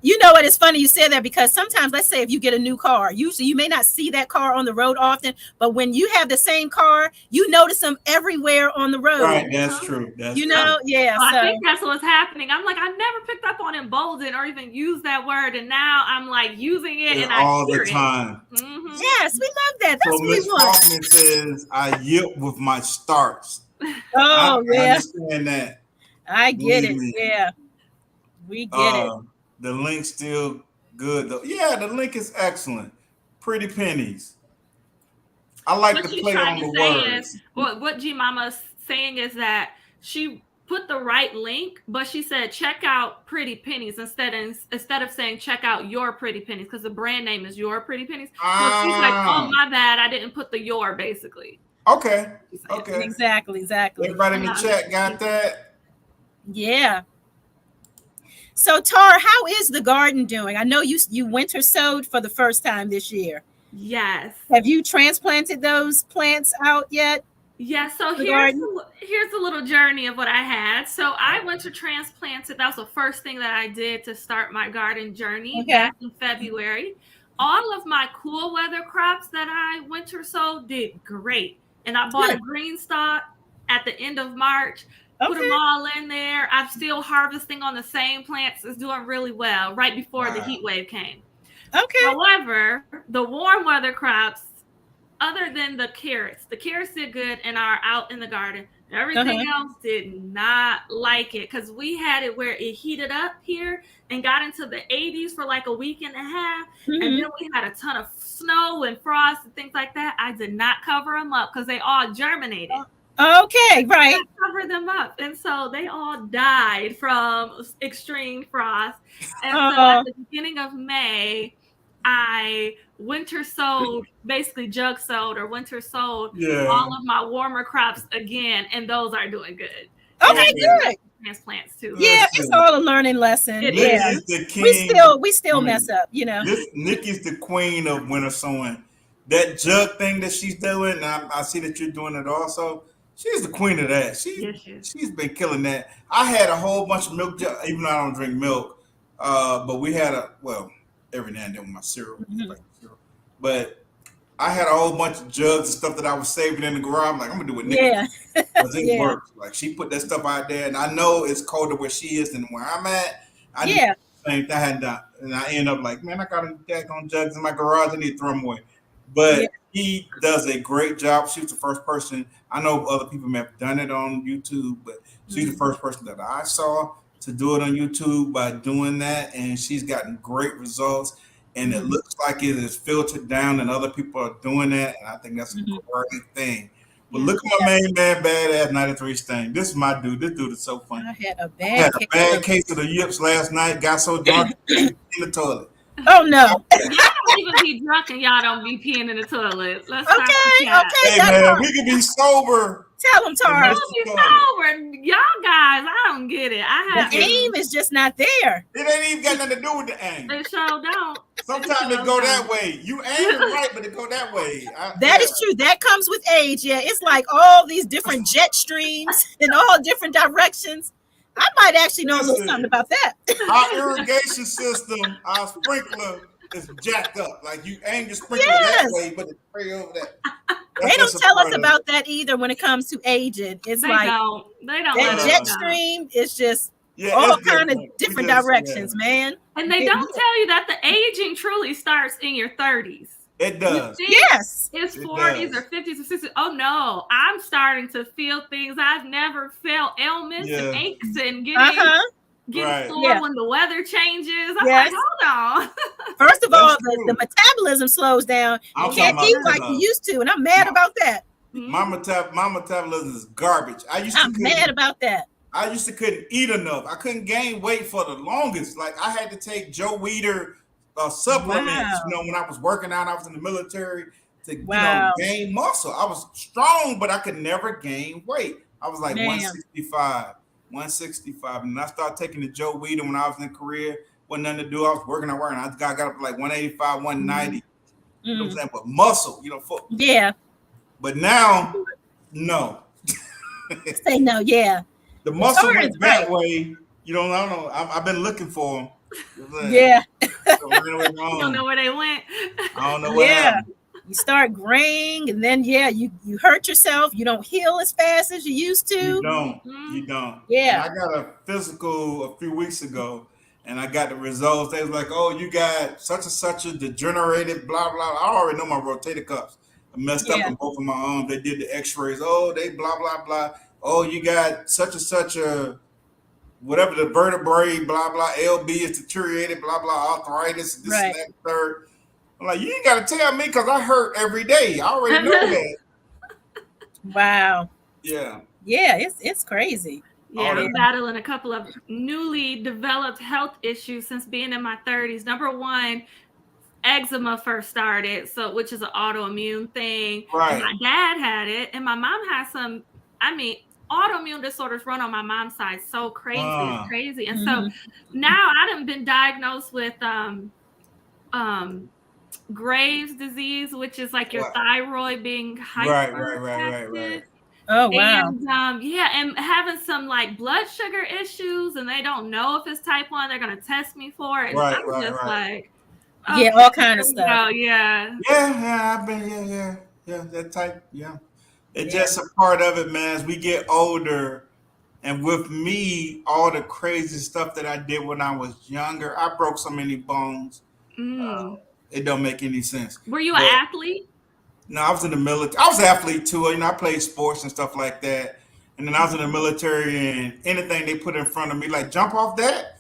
You know what? It's funny you said that because sometimes, let's say if you get a new car, usually you may not see that car on the road often, but when you have the same car, you notice them everywhere on the road. Right, that's true. That's you know, true. yeah. Well, So I think that's what's happening. I'm like, I never picked up on embolden or even used that word, and now I'm like using it and all I hear the time. Mm-hmm. yes, we love that. That's So what we Miss want. Faulkner says, I yip with my starts. Oh, I yeah. understand that. I get it. Believe me. Yeah. We get it. The link's still good though. Yeah, the link is excellent. Pretty pennies. I like What to she's play trying on to the say words. is, what G Mama's saying is that she put the right link, but she said check out Pretty Pennies instead of saying check out Your Pretty Pennies, because the brand name is Your Pretty Pennies. So she's like, oh my bad, I didn't put the your basically. Okay. Okay. Exactly. Everybody in the chat got that? Yeah. So Tara, how is the garden doing? I know you winter sowed for the first time this year. Yes. Have you transplanted those plants out yet? Yeah, so here's a little journey of what I had. So I went to transplant it. That was the first thing that I did to start my garden journey back in February. All of my cool weather crops that I winter sowed did great. And I bought a green stock at the end of March, put them all in there. I'm still harvesting on the same plants. It's doing really well right before the heat wave came. Okay. However, the warm weather crops, other than the carrots did good and are out in the garden. Everything else did not like it, because we had it where it heated up here and got into the 80s for like a week and a half. And then we had a ton of snow and frost and things like that. I did not cover them up because they all germinated. Okay, right. I covered them up. And so they all died from extreme frost. And so at the beginning of May, I winter sowed, basically jug sowed or winter sowed all of my warmer crops again, and those are doing good. Okay, good. Transplants too. Yeah, it's all a learning lesson. Nikki's the king. We still mess up, you know. Nikki's the queen of winter sowing. That jug thing that she's doing, I see that you're doing it also. She's the queen of that. She's been killing that. I had a whole bunch of milk, even though I don't drink milk, but we had every now and then with my cereal. But I had a whole bunch of jugs and stuff that I was saving in the garage. I'm like, I'm gonna do it Nikki. Because it works. Like, she put that stuff out there, and I know it's colder where she is than where I'm at. I did the same thing I had done, and I end up like, man, I got a daggone jugs in my garage. I need to throw them away. But he does a great job. She was the first person. I know other people may have done it on YouTube, but she's the first person that I saw to do it on YouTube by doing that, and she's gotten great results. And it looks like it is filtered down, and other people are doing that, and I think that's a great thing. But look at my main man, badass 93 Stain. This is my dude. This dude is so funny. I had a bad case of the yips last night. Got so drunk in the toilet. Oh no! Y'all don't even be drunk and y'all don't be peeing in the toilet. Let's okay. Hey man, we can be sober. Tell them, Tara. Be sober, y'all guys. I don't get it. The aim is just not there. It ain't even got nothing to do with the aim. It sure don't. Sometimes it go that way. You aim right, but it go that way. That is true. That comes with age. Yeah, it's like all these different jet streams in all different directions. I might actually know a little something about that. Our irrigation system, our sprinkler is jacked up. Like, you aim your sprinkler that way, but it's spray over that. They don't tell us about that either when it comes to aging. It's they like don't. That jet stream is just all kind of different directions, man. And they don't tell you that the aging truly starts in your 30s. It does. Yes. It's 40s or 50s or 60s. Oh no, I'm starting to feel things I've never felt, ailments and aches and getting sore when the weather changes. I'm like, hold on. First of all, the metabolism slows down. You can't eat like you used to, and I'm mad about that. My metabolism is garbage. I'm mad about that. I used to couldn't eat enough. I couldn't gain weight for the longest. Like, I had to take Joe Weider supplements, when I was working out, I was in the military to gain muscle. I was strong, but I could never gain weight. I was like 165, and I started taking the Joe Weider when I was in Korea. Wasn't nothing to do. I was working. I got up to like 185, 190. You know what I'm saying? But muscle, But now, no. Say no, The muscle went that way. I don't know. I've been looking for them. Yeah. You don't know where they went. I don't know what happened. You start graying, and then you hurt yourself. You don't heal as fast as you used to. You don't. You don't. Yeah. And I got a physical a few weeks ago, and I got the results. They was like, "Oh, you got such and such a degenerated blah blah." I already know my rotator cuffs are messed up in both of my arms. They did the X-rays. Oh, they blah blah blah. Oh, you got such and such a whatever the vertebrae blah blah LB is deteriorated blah blah arthritis this and that third. I'm like, you ain't got to tell me because I hurt every day. I already know that. Wow. Yeah. Yeah, it's crazy. Yeah, I'm battling a couple of newly developed health issues since being in my 30s. Number one, eczema first started, which is an autoimmune thing. Right. And my dad had it, and my mom has some. Autoimmune disorders run on my mom's side. So crazy, it's crazy. And so now I've been diagnosed with Graves' disease, which is like your thyroid being hyperactive. Right. Oh wow. And and having some like blood sugar issues, and they don't know if it's type 1. They're gonna test me for it. And I'm just like, all kind of stuff. Yeah. I've been that type. Yeah. It's just a part of it, man. As we get older, and with me, all the crazy stuff that I did when I was younger, I broke so many bones. It don't make any sense. Were you an athlete? No, I was in the military. I was an athlete too. I played sports and stuff like that. And then I was in the military, and anything they put in front of me, like jump off that.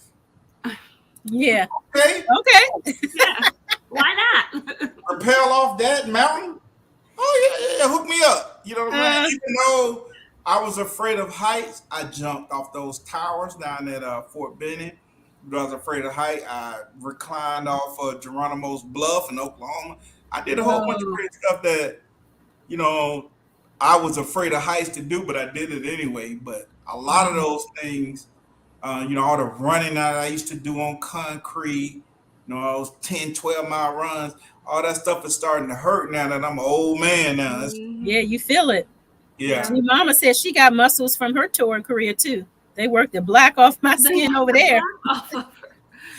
Yeah. Okay. Yeah. Why not? Rappel off that mountain. Oh yeah, hook me up. You know what I mean? Even though I was afraid of heights, I jumped off those towers down at Fort Benning. But I was afraid of height. I reclined off of Geronimo's Bluff in Oklahoma. I did a whole bunch of crazy stuff that, I was afraid of heights to do, but I did it anyway. But a lot of those things, all the running that I used to do on concrete, those 10, 12-mile runs, all that stuff is starting to hurt now that I'm an old man now. Yeah, you feel it. Yeah. My mama said she got muscles from her touring career too. They worked the black off my skin over there.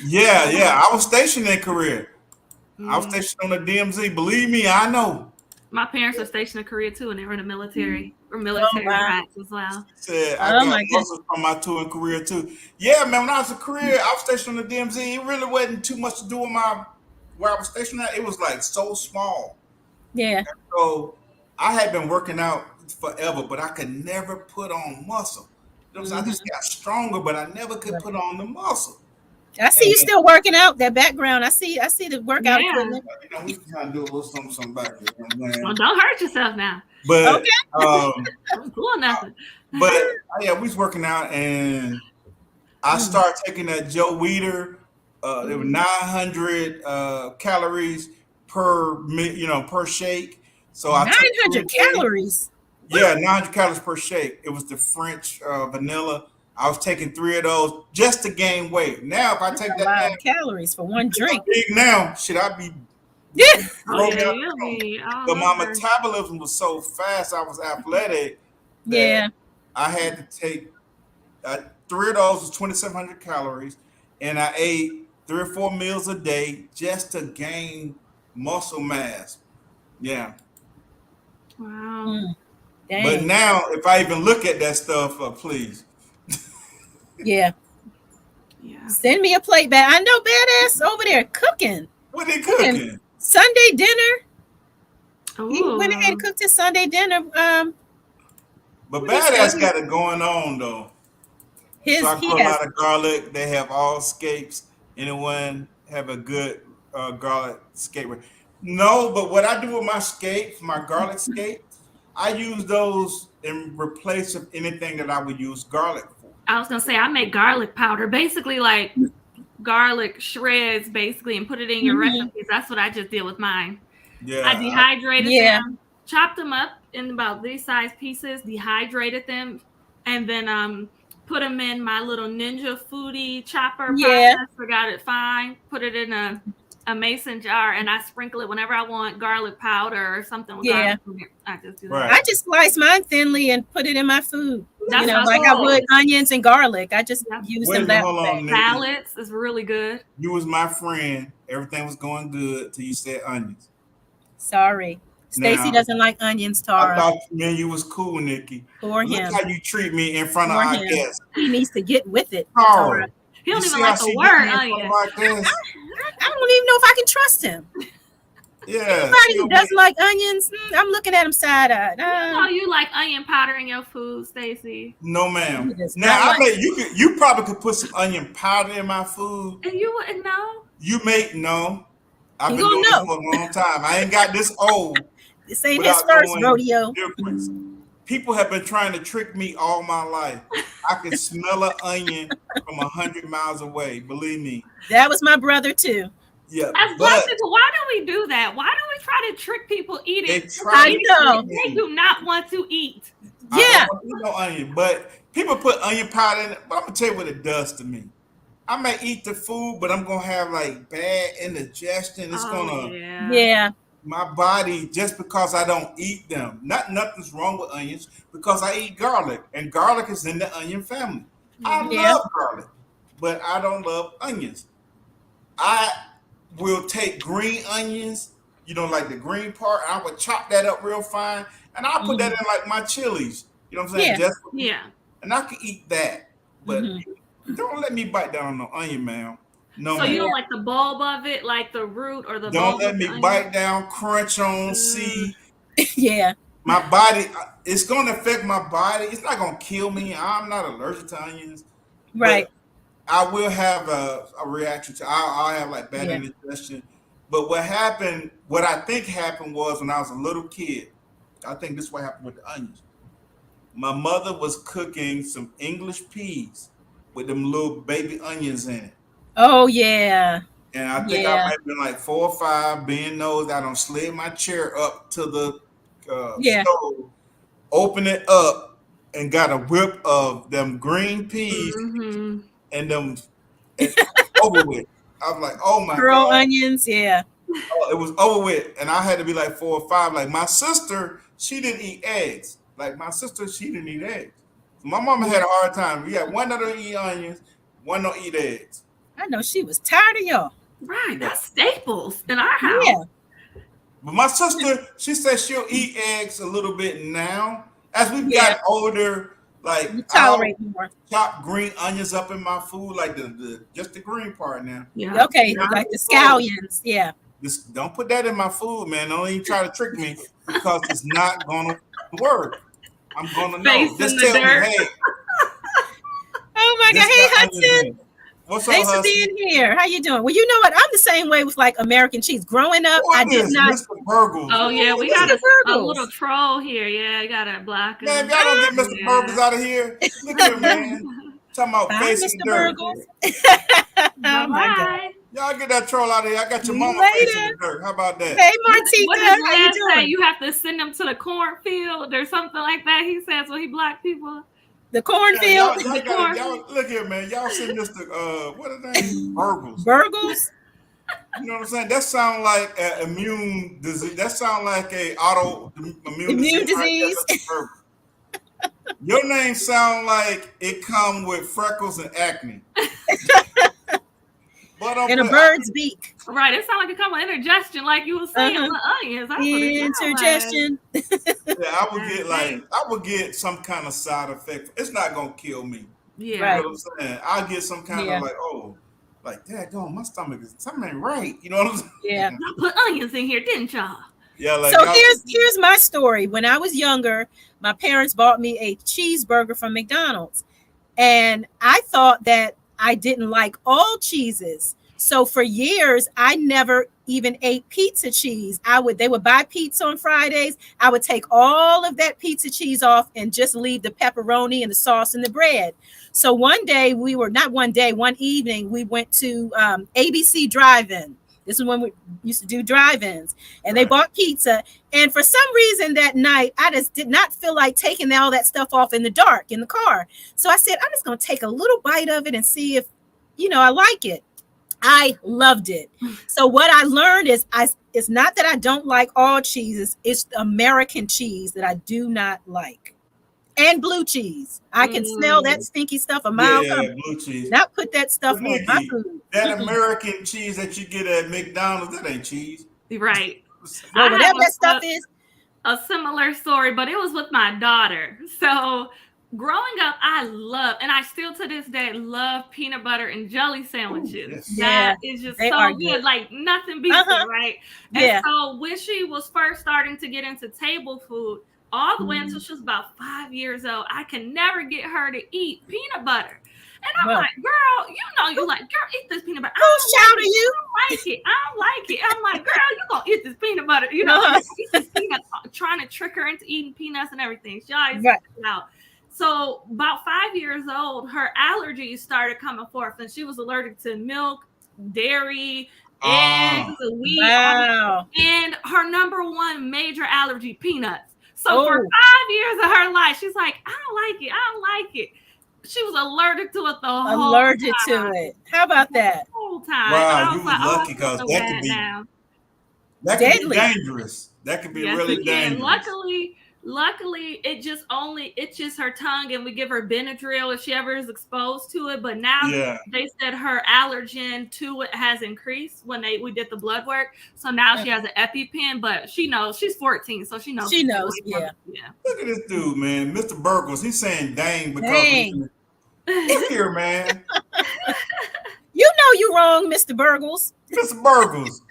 Yeah. I was stationed in Korea. I was stationed on the DMZ. Believe me, I know. My parents are stationed in Korea too, and they were in the military. Or military rats as well. Said I got muscles from my tour in Korea too. Yeah, man. When I was in Korea, I was stationed on the DMZ. It really wasn't too much to do with where I was stationed at. It was like so small. Yeah. And so I had been working out forever, but I could never put on muscle. I just got stronger, but I never could put on the muscle. I see you still working out. That background, I see the workout equipment. We can kind of do a little something back there. Well, don't hurt yourself now. But I'm cool nothing. But we was working out, and I started taking that Joe Weider. There were 900 calories per shake. So 900 calories. Yeah, 900 calories per shake. It was the French vanilla. I was taking 3 of those just to gain weight. Now, if I take that, lot of calories for one drink. Big now, should I be? But my metabolism was so fast. I was athletic. Yeah, I had to take 3 of those was 2,700 calories, and I ate 3 or 4 meals a day just to gain muscle mass. Yeah. Wow. But now, if I even look at that stuff, please. Yeah. Send me a plate back. I know Badass over there cooking. What they cooking? Sunday dinner. Ooh. He went ahead and cooked his Sunday dinner. But Badass got it going on though. So I put a lot of garlic. They have all scapes. Anyone have a good garlic scape? No, but what I do with my scapes, my garlic scapes, I use those in replace of anything that I would use garlic for. I was gonna say I make garlic powder, basically like garlic shreds, basically, and put it in your recipes. That's what I just did with mine. Yeah, I dehydrated them, chopped them up in about these size pieces, dehydrated them, and then put them in my little Ninja Foodie chopper process. Got it fine. Put it in a mason jar, and I sprinkle it whenever I want garlic powder or something. With garlic. I just do that. I just slice mine thinly and put it in my food. That's my like I would choice. onions and garlic. I just Yeah. use Wait a them minute, that hold way. on, Nikki. Salads is really good. You was my friend. Everything was going good till you said onions. Sorry. Stacy Now, doesn't like onions, I Tara. thought me and you was cool, Nikki. For Look him. how you treat me in front of For our him. guests. He needs to get with it, Tara, Tara. He you don't even see how like the she word get me in front onion. of our guests? I don't even know if I can trust him. Yeah. Anybody who doesn't like onions, I'm looking at him side-eyed. Oh, you like onion powder in your food, Stacy? No, ma'am. He does Now not I like bet you probably could put some onion powder in my food. And you wouldn't know? You may no. I've You been gonna doing this know. for a long time. I ain't got this old This ain't his without first knowing rodeo. the difference. People have been trying to trick me all my life. I can smell an onion from 100 miles away. Believe me. That was my brother too. Yeah, As black but people, why do we do that? Why do we try to trick people they eating? try to know. trick They me. do not want to eat. I Yeah. don't want to eat no onion, but people put onion powder in it. But I'm gonna tell you what it does to me. I may eat the food, but I'm gonna have like bad indigestion. It's gonna Yeah. my body just because I don't eat them. Nothing's wrong with onions because I eat garlic, and garlic is in the onion family. I Yeah. love garlic, but I don't love onions. I will take green onions, like the green part, and I would chop that up real fine, and I'll put that in like my chilies. You know what I'm saying? Yeah. Just and I can eat that, but don't let me bite down on no onion, man. No, So man. you don't like the bulb of it, like the root or the Don't bulb let of me the onion? bite down, crunch on, see. Yeah. My body, it's going to affect my body. It's not going to kill me. I'm not allergic to onions. Right. I will have a reaction to. I'll have like bad Yeah. indigestion. But what I think happened was when I was a little kid. I think this is what happened with the onions. My mother was cooking some English peas with them little baby onions in it. Oh yeah. And I think I might have been like 4 or 5, being nosed. I don't slid my chair up to the stove, open it up, and got a whip of them green peas and them over with. I was like, oh my Pearl God. onions, yeah. Oh, it was over with. And I had to be like 4 or 5. Like my sister, she didn't eat eggs. She didn't eat eggs. So my mama had a hard time. We had one that don't eat onions, one don't eat eggs. I know she was tired of y'all. Right, that's staples in our house. Yeah. But my sister, she said she'll eat eggs a little bit now. As we've gotten older, like you tolerate more. Chop green onions up in my food, like just the green part now. Yeah. Okay, like the scallions. Yeah. Just don't put that in my food, man. Don't even try to trick me because it's not gonna work. I'm gonna know. Just tell me, hey. Oh my God. Hey, Hudson. What's up, Thanks for being here. How you doing? Well, you know what? I'm the same way with like American cheese. Growing up, I did not. Mr. Burgles. Oh yeah, we got a little troll here. Yeah, you got a black. Man, if y'all don't get Mr. Burgles out of here, look at him, man. Talking about facing the dirt. Oh my God. Y'all get that troll out of here. I got your mama facing the dirt. How about that? Hey, Martika. What does Lance say? You have to send them to the cornfield or something like that. He says when he black people. The cornfield. Y'all look here, man. Y'all send this to what are they? Burgles. Burgles. You know what I'm saying? That sound like an immune disease. That sound like a autoimmune disease. Right? Your name sound like it come with freckles and acne. In a bird's beak. Right. It sounds like it come with indigestion, like you were saying with onions. Indigestion. Yeah, I would get some kind of side effect. It's not gonna kill me. Yeah. You know what I'm saying? I'll get some kind of daggone, my stomach is something ain't right. You know what I'm saying? Yeah. Y'all put onions in here, didn't y'all? Yeah, like so here's my story. When I was younger, my parents bought me a cheeseburger from McDonald's. And I thought that I didn't like all cheeses. So for years, I never even ate pizza cheese. They would buy pizza on Fridays. I would take all of that pizza cheese off and just leave the pepperoni and the sauce and the bread. So one evening, we went to ABC Drive-In. This is when we used to do drive-ins, and they bought pizza. And for some reason that night, I just did not feel like taking all that stuff off in the dark in the car. So I said, I'm just going to take a little bite of it and see if, I like it. I loved it. So what I learned is it's not that I don't like all cheeses. It's the American cheese that I do not like. And blue cheese. I can smell that stinky stuff a mile coming. Blue cheese. Not put that stuff But on my Nikki, food. that American cheese that you get at McDonald's, that ain't cheese. Right. Well, whatever that stuff is. A similar story, but it was with my daughter. So growing up, I love, and I still to this day love peanut butter and jelly sandwiches. Ooh, yes. That is just so good. Like nothing beats it, right? And so when she was first starting to get into table food, all the way until she was about 5 years old, I can never get her to eat peanut butter. And I'm like, girl, you like, girl, eat this peanut butter. Whose child are you? I don't like it. I don't like it. I'm like, girl, you gonna eat this peanut butter. You know, eat this peanut, trying to trick her into eating peanuts and everything. She always it out. So about 5 years old, her allergies started coming forth, and she was allergic to milk, dairy, eggs, wheat. Wow. And her number one major allergy, peanuts. So for 5 years of her life, she's like, I don't like it. I don't like it. She was allergic to it the whole time. Allergic to it. How about that? The whole time. Wow, you was lucky because that could be dangerous. That could be really dangerous. Luckily, it's just her tongue, and we give her Benadryl if she ever is exposed to it. But now they said her allergen to it has increased when we did the blood work. So now she has an EpiPen, but she knows she's 14, so she knows. She knows, yeah. Look at this dude, man, Mr. Burgos. He's saying "dang" because look here, man. You know you wrong, Mr. Burgos. Mr. Burgos,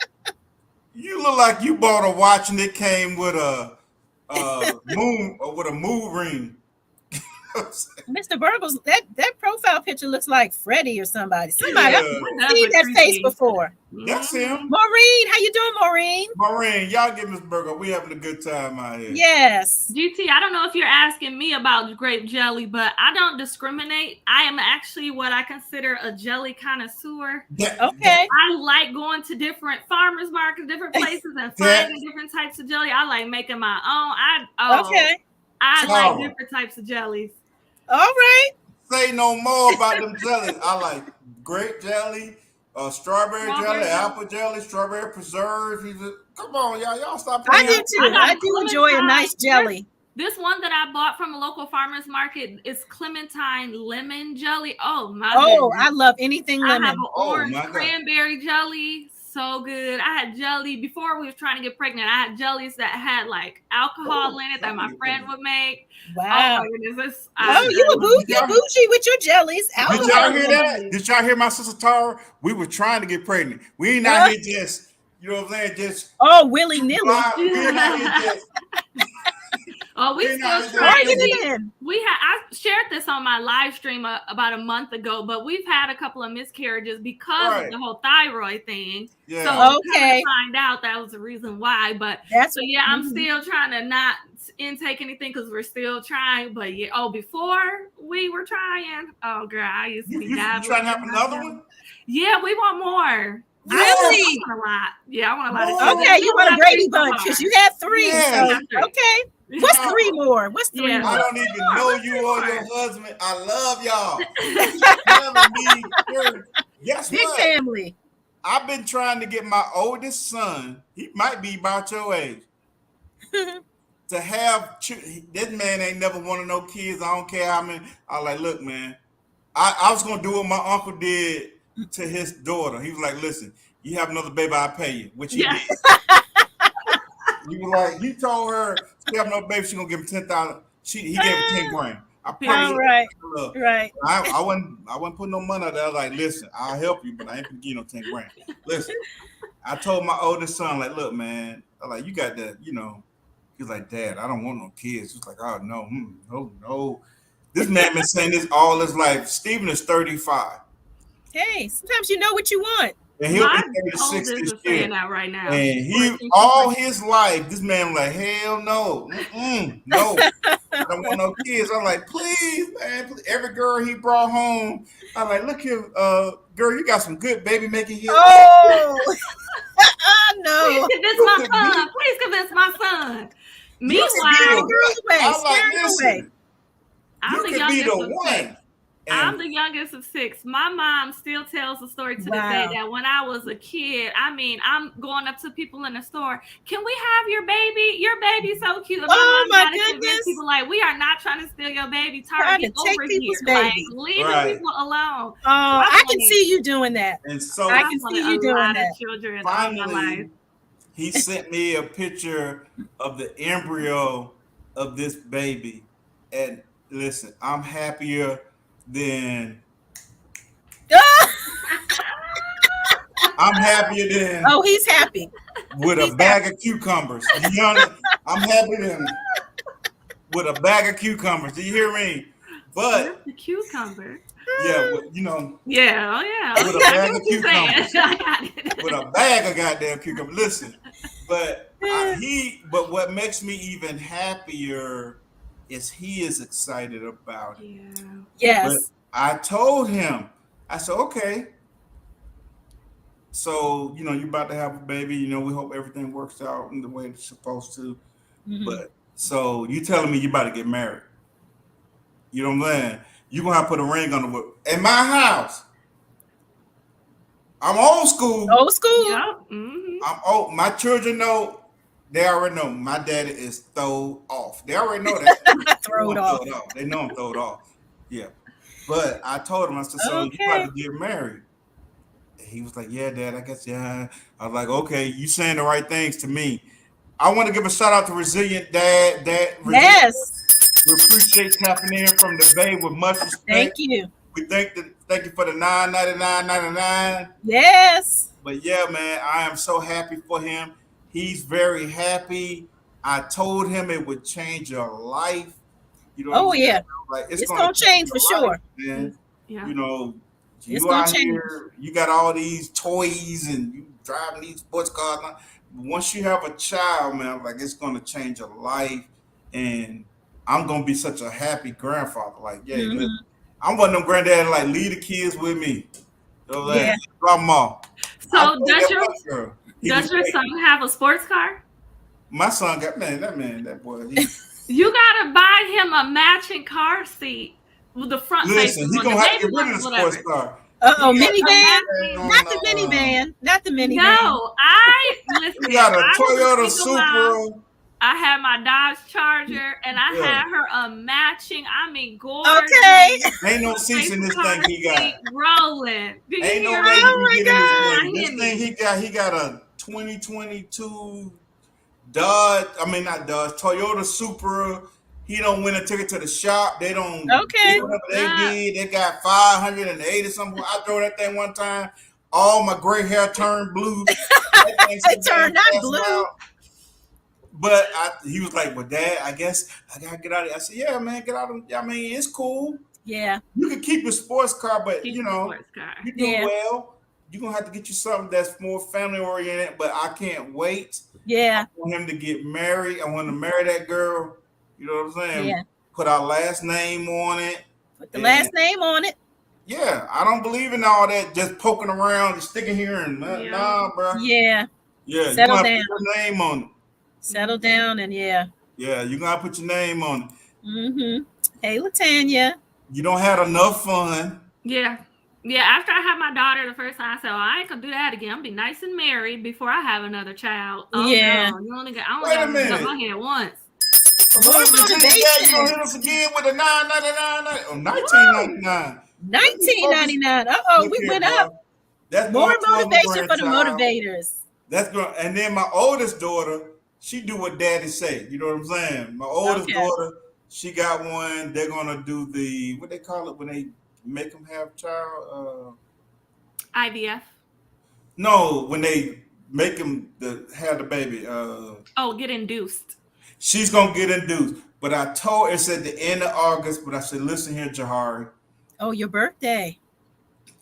you look like you bought a watch and it came with a moon or with a moon ring. Mr. Burgos, that profile picture looks like Freddie or somebody. I've seen that face before. That's him. Maureen, how you doing, Maureen? Maureen, y'all give Miss Burger. We having a good time out here. Yes. GT, I don't know if you're asking me about grape jelly, but I don't discriminate. I am actually what I consider a jelly connoisseur. Okay. I like going to different farmers markets, different places, and finding different types of jelly. I like making my own. I like different types of jellies. All right. Say no more about them jellies. I like grape jelly, strawberry jelly, apple jelly, strawberry preserves. Come on, y'all stop playing. I do too. I do enjoy a nice jelly. This one that I bought from a local farmer's market is clementine lemon jelly. Oh my! Oh, goodness. I love anything lemon. I have an orange cranberry jelly. So good. I had jelly before we was trying to get pregnant. I had jellies that had like alcohol in it that my friend would make. Wow. Oh my goodness. You're bougie with your jellies. Did y'all hear that? Did y'all hear my sister Tara? We were trying to get pregnant. We ain't out here just, you know what I'm saying? Just willy nilly. We're not here just. We still trying. I shared this on my live stream about a month ago, but we've had a couple of miscarriages because of the whole thyroid thing. Yeah. So find out that was the reason why. But I'm still trying to not intake anything because we're still trying. But before we were trying, oh girl, I used to be you trying to have another one? Yeah, we want more. Really? I want a lot. Yeah, I want a lot. Okay, you want a Brady Bunch because you had 3. Yeah. So, okay. What's 3 more? What's 3 more? I don't even know you or your husband. I love y'all. Guess Big what? family. I've been trying to get my oldest son, he might be about your age, to have, this man ain't never wanted no kids. I don't care how many. I was like, look, man, I was going to do what my uncle did to his daughter. He was like, listen, you have another baby, I'll pay you, which he did. He was like, he told her, she have no baby, she gonna give him 10,000. He gave her 10 grand. I promise. Right. I wasn't putting no money out there. I was like, listen, I'll help you, but I ain't gonna give you no 10 grand. Listen, I told my oldest son, like, look, man, I like, you got that, He's like, Dad, I don't want no kids. He's like, oh no, no. This man been saying this all his life. Steven is 35. Hey, sometimes you know what you want. And he'll be 36 this year. That right now. And he all his life, this man was like, hell no. No. I don't want no kids. I'm like, please, man. Please. Every girl he brought home, I'm like, look here, girl, you got some good baby making here. Oh, no. Please convince my son. Meanwhile, I'm like, listen, you could be the one. I'm the youngest of 6. My mom still tells the story to this day that when I was a kid, I mean, I'm going up to people in the store. Can we have your baby? Your baby's so cute. And my mom had to convince people like, we are not trying to steal your baby. Tara, get over here. Like, leave the people alone. Oh, I can see you doing that. And so I can see you doing that. Children finally, all my life. He sent me a picture of the embryo of this baby. And listen, I'm happier than I'm happier than he's happy with a bag of cucumbers. I'm happy than with a bag of cucumbers. Do you hear me? But the cucumber. Yeah, you know. Yeah, oh yeah. With a bag of cucumbers. With a bag of goddamn cucumbers. Listen, but what makes me even happier is he is excited about it. Yeah. Yes. But I told him, I said, okay. So, you know, you're about to have a baby. You know, we hope everything works out in the way it's supposed to. Mm-hmm. But so you telling me you about to get married. You know what I'm saying? You're going to have to put a ring on the whip. In my house, I'm old school. Old school? Yeah. Mm-hmm. I'm old. My children know. They already know my daddy is throwed off. They already know that. Throwed off. They know I'm throwed off. Yeah. But I told him, I said, so you about to get married. And he was like, yeah, Dad, I guess, yeah. I was like, okay, you saying the right things to me. I want to give a shout out to Resilient Dad. Yes. We appreciate tapping in from the Bay with much respect. Thank you. We thank you for the $9.99.99. Yes. But yeah, man, I am so happy for him. He's very happy. I told him it would change your life. You know yeah. Like it's gonna change for sure. Man. Yeah. You know, it's gonna change. Here, you got all these toys and you driving these sports cars. Once you have a child, man, like it's gonna change your life. And I'm gonna be such a happy grandfather. Like, yeah, mm-hmm. I'm one of them granddad like leave the kids with me. So like, drop them off. So does your son have a sports car? My son got that boy. You gotta buy him a matching car seat with the front. Listen, he's gonna have to get rid of the sports car. Minivan? Not the minivan. Not the minivan. No, listen. You got a Toyota Supra. I had my Dodge Charger, and I had her a matching. I mean, gorgeous. Okay. Ain't no seats in this thing he got. Rolling. Ain't no way you can get in this thing. This thing he got a 2022 Dodge. I mean, not Dodge. Toyota Supra. He don't win a ticket to the shop. They don't. Okay. They did. They got 580 something. I drove that thing one time. All my gray hair turned blue. It turned not blue. Out. But he was like, well, Dad, I guess I got to get out of here. I said, yeah, man, get out of it. I mean, it's cool. Yeah. You can keep your sports car, but, you know, you do well. You're going to have to get you something that's more family-oriented, but I can't wait. Yeah. I want him to get married. I want to marry that girl. You know what I'm saying? Yeah. Put our last name on it. Put the last name on it. Yeah. I don't believe in all that just poking around and sticking here and nah, bro. Yeah. Yeah. Settle you down. Put your name on it. Settle down and Yeah, you gotta put your name on it. Mm-hmm. Hey, Latanya. You don't have enough fun. Yeah. Yeah, after I had my daughter the first time, I said, I ain't gonna do that again. I'm gonna be nice and married before I have another child. Oh, yeah. No, you only got, I only got to go ahead once. More motivation. You gonna hit us again with a $9.99 or $19.99. $19.99. Uh-oh, we went up. That's more motivation for the motivators. That's going. And then my oldest daughter, she do what daddy say. You know what I'm saying? My oldest daughter, she got one. They're gonna do the what they call it when they make them have a child. IVF. No, when they make them have the baby. Get induced. She's gonna get induced. But I told her it's at the end of August. But I said, listen here, Jahari. Oh, your birthday.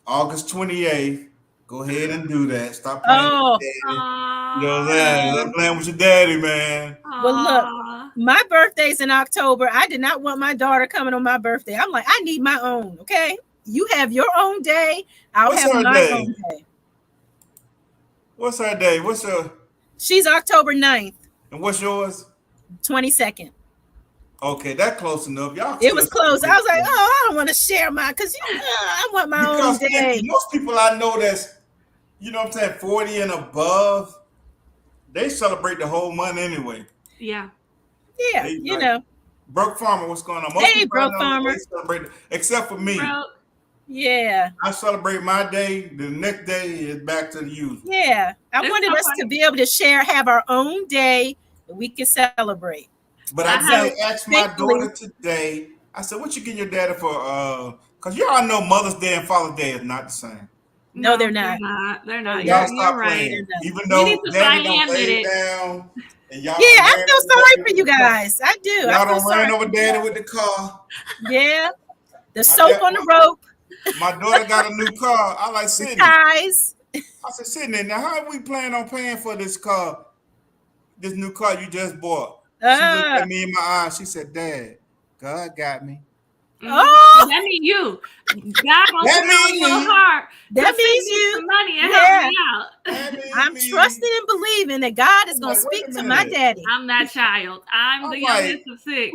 August 28th. Go ahead and do that. Stop playing with daddy. You know what I'm saying? Stop playing with your daddy, man. Well, look, my birthday's in October. I did not want my daughter coming on my birthday. I'm like, I need my own, okay? You have your own day. I'll have my own day. What's her day? She's October 9th. And what's yours? 22nd. Okay, that's close enough. Y'all. It was close. I was like, oh, I don't want to share mine because I want my own day. Most people I know that's, you know what I'm saying, 40 and above, they celebrate the whole month anyway. Yeah. Yeah, you know. Broke Farmer, what's going on? Most hey, Broke Farmer. They celebrate, except for me. Yeah. I celebrate my day. The next day is back to the usual. Yeah. I wanted us to be able to have our own day that we can celebrate. But I did ask my daughter today, I said, what you getting your daddy for? Because you all know Mother's Day and Father's Day is not the same. No, they're not. They're not. Y'all stop playing. Even though Daddy don't lay down. And y'all I feel sorry for you guys. I do. Y'all don't run over Daddy with the car. Yeah. The soap on the rope. My daughter got a new car. I like Sydney. Guys. I said, Sydney, now how are we planning on paying for this car? This new car you just bought. She looked at me in my eyes. She said, Dad, God got me. Oh, that means you. God gonna put your heart. That means you. Some money and help me out. I'm trusting and believing that God is going to speak to my daddy. I'm that child. I'm the youngest of 6.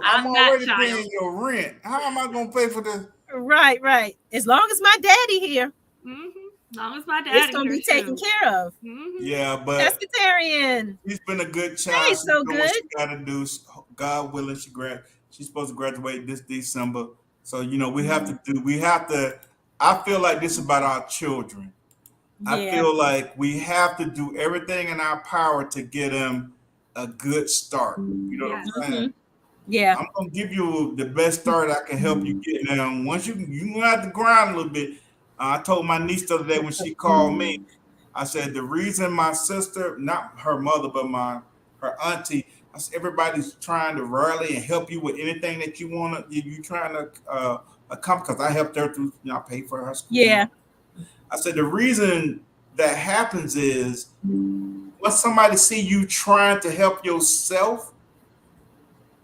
I'm already paying your rent. How am I going to pay for this? Right. As long as my daddy here. Mm-hmm. As long as my daddy it's going to be taken care of. Mm-hmm. Yeah, but Pescatarian. She's been a good child. Hey, so good. What she got to do. God willing, she's supposed to graduate this December. So, you know, we have to, I feel like this is about our children. Yeah. I feel like we have to do everything in our power to get them a good start. You know what I'm saying? Mm-hmm. Yeah. I'm going to give you the best start I can help you get them. Once you have to grind a little bit. I told my niece the other day when she called me, I said, the reason my sister, not her mother, but her auntie, I said, everybody's trying to rally and help you with anything that you want to, you trying to accomplish, because I helped her through, I paid for her school. Yeah. I said, the reason that happens is when somebody see you trying to help yourself,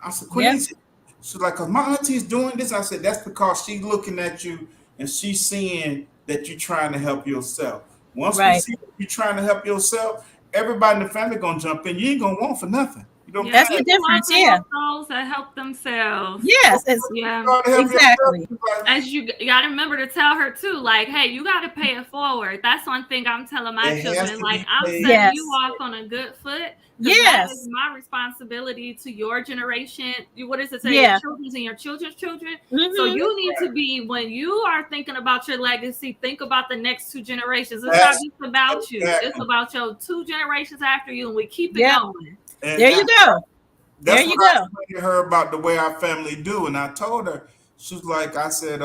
I said, Quincy, she's like, because my auntie's doing this. I said, that's because she's looking at you and she's seeing that you're trying to help yourself. Once we see you trying to help yourself, everybody in the family going to jump in. You ain't going to want for nothing. You don't that's the difference, those that help themselves. Yes, exactly. As you got to remember to tell her too, like, hey, you got to pay it forward. That's one thing I'm telling my children. Like, I'm setting you off on a good foot. That is my responsibility to your generation. What does it say? Your children's and your children's children. Mm-hmm. So you need to be, when you are thinking about your legacy, think about the next 2 generations. It's not just about you. It's about your 2 generations after you, and we keep it going. And there you go. That's what I explained to her about the way our family do. And I told her, she was like, I said,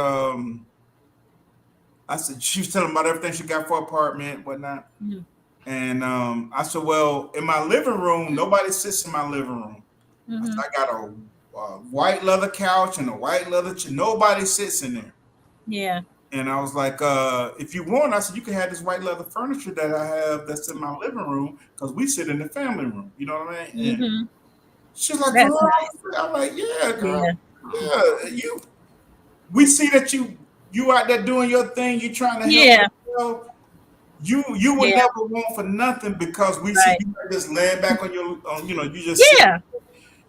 she was telling about everything she got for an apartment, whatnot. Mm-hmm. And I said, well, in my living room, nobody sits in my living room. Mm-hmm. I said, I got a white leather couch and a white leather chair. Nobody sits in there. Yeah. And I was like, if you want, I said, you can have this white leather furniture that I have that's in my living room because we sit in the family room. You know what I mean? Mm-hmm. She's like, girl, nice. I'm like, yeah, girl. Yeah. We see that you out there doing your thing. You trying to help yourself. You would never want for nothing because we see you just laying back on your, you just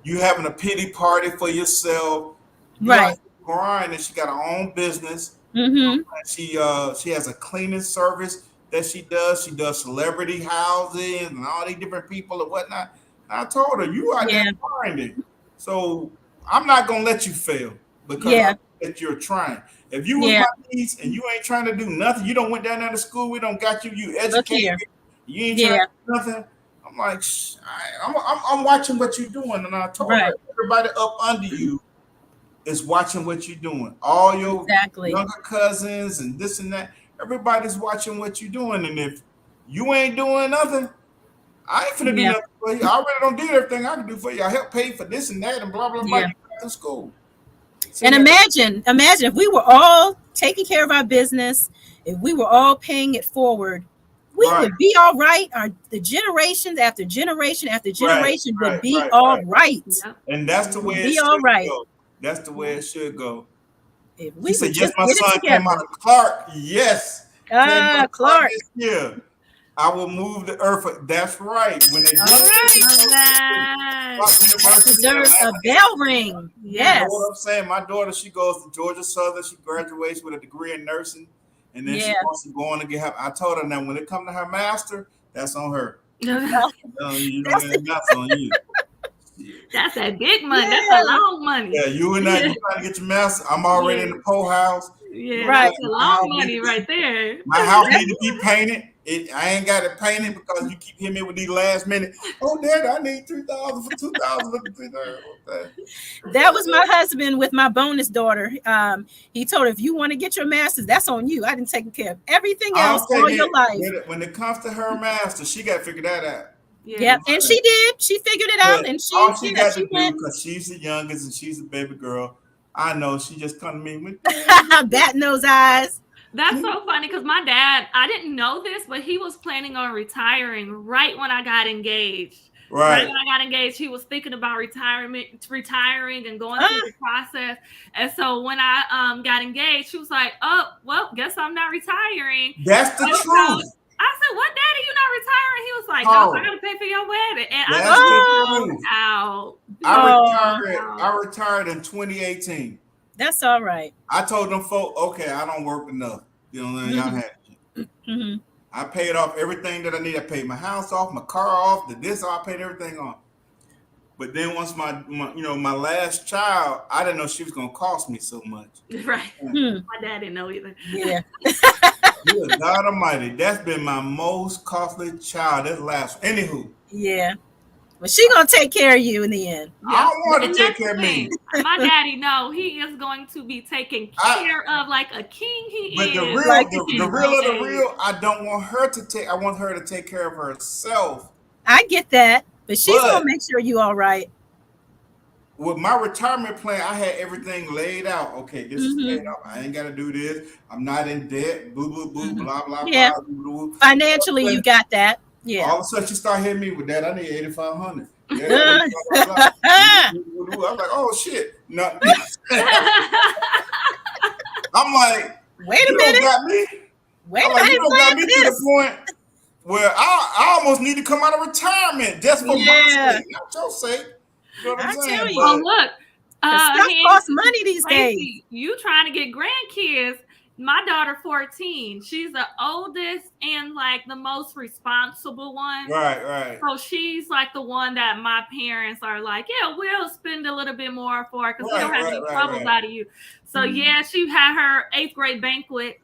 you having a pity party for yourself. Right. Grind, and she got her own business. Mm-hmm. She has a cleaning service that she does. She does celebrity housing and all these different people and whatnot. I told her, you out there grinding. So I'm not gonna let you fail because that you're trying. If you was my niece and you ain't trying to do nothing, you don't went down there to school, we don't got you educated, you ain't trying to do nothing. I'm like, I'm watching what you're doing, and I told her everybody up under you is watching what you're doing. All your younger cousins and this and that, everybody's watching what you're doing. And if you ain't doing nothing, I ain't finna do nothing for you. I already don't do everything I can do for you. I help pay for this and that and blah, blah, blah. You got to school. So and imagine if we were all taking care of our business, if we were all paying it forward, we would be all right. The generations after generation after generation would be all right. And that's the way it should go. That's the way it should go. She said, yes, my son came out of Clark. Yes. Clark. Yeah. I will move the earth. That's right. When they do Deserves a bell ring. Yes. You know what I'm saying? My daughter, she goes to Georgia Southern. She graduates with a degree in nursing, and then she wants to go on and get her. I told her now when it comes to her master, that's on her. That's on you. That's that big money. That's a long money. Yeah, you and I, you trying to get your master. I'm already in the pole house. Yeah, right. That's a long money right there. My house need to be painted. I ain't got it painted because you keep hitting me with these last minute. Oh, Dad, I need $3,000 for $2,000. That was my husband with my bonus daughter. He told her, if you want to get your master's, that's on you. I didn't take care of everything else all your life. When it comes to her master, she got to figure that out. Yeah, and she did. She figured it out, and all she got to do because she's the youngest and she's a baby girl. I know she just come to me with batting those eyes. That's so funny because my dad, I didn't know this, but he was planning on retiring right when I got engaged. Right when I got engaged, he was thinking about retiring and going through the process. And so when I got engaged, he was like, "Oh, well, guess I'm not retiring." That's the truth. I said, "What, Daddy? You not retiring?" He was like, "No, I gotta pay for your wedding." And I retired in 2018. That's all right. I told them folks, okay, I don't work enough. You know what I mean? Y'all have I paid off everything that I need. I paid my house off, my car off, I paid everything off. But then once my last child, I didn't know she was gonna cost me so much. Right. My dad didn't know either. Yeah. Good God Almighty, that's been my most costly child. This last one. Anywho. Yeah. But she gonna take care of you in the end. I don't want to take care of me. My daddy, no, he is going to be taken care of like a king. But the real, I don't want her to take. I want her to take care of herself. I get that, but she's gonna make sure you all right. With my retirement plan, I had everything laid out. Okay, this is paid off. I ain't got to do this. I'm not in debt. Boo, boo, boo, blah, blah, blah. Blah. Financially, you got that. Yeah. All of a sudden, she started hitting me with that. I need $8,500. I'm like, oh shit. No. I'm like, wait a minute. Got me. Wait a minute. You don't got me to the point where I almost need to come out of retirement just for my sake, not your sake. You know what I'm saying? Tell you. Well, look, stuff costs money these days. You trying to get grandkids. My daughter 14, she's the oldest and like the most responsible one. Right. So she's like the one that my parents are like, yeah, we'll spend a little bit more for because we don't have any troubles out of you. So yeah, she had her 8th grade banquet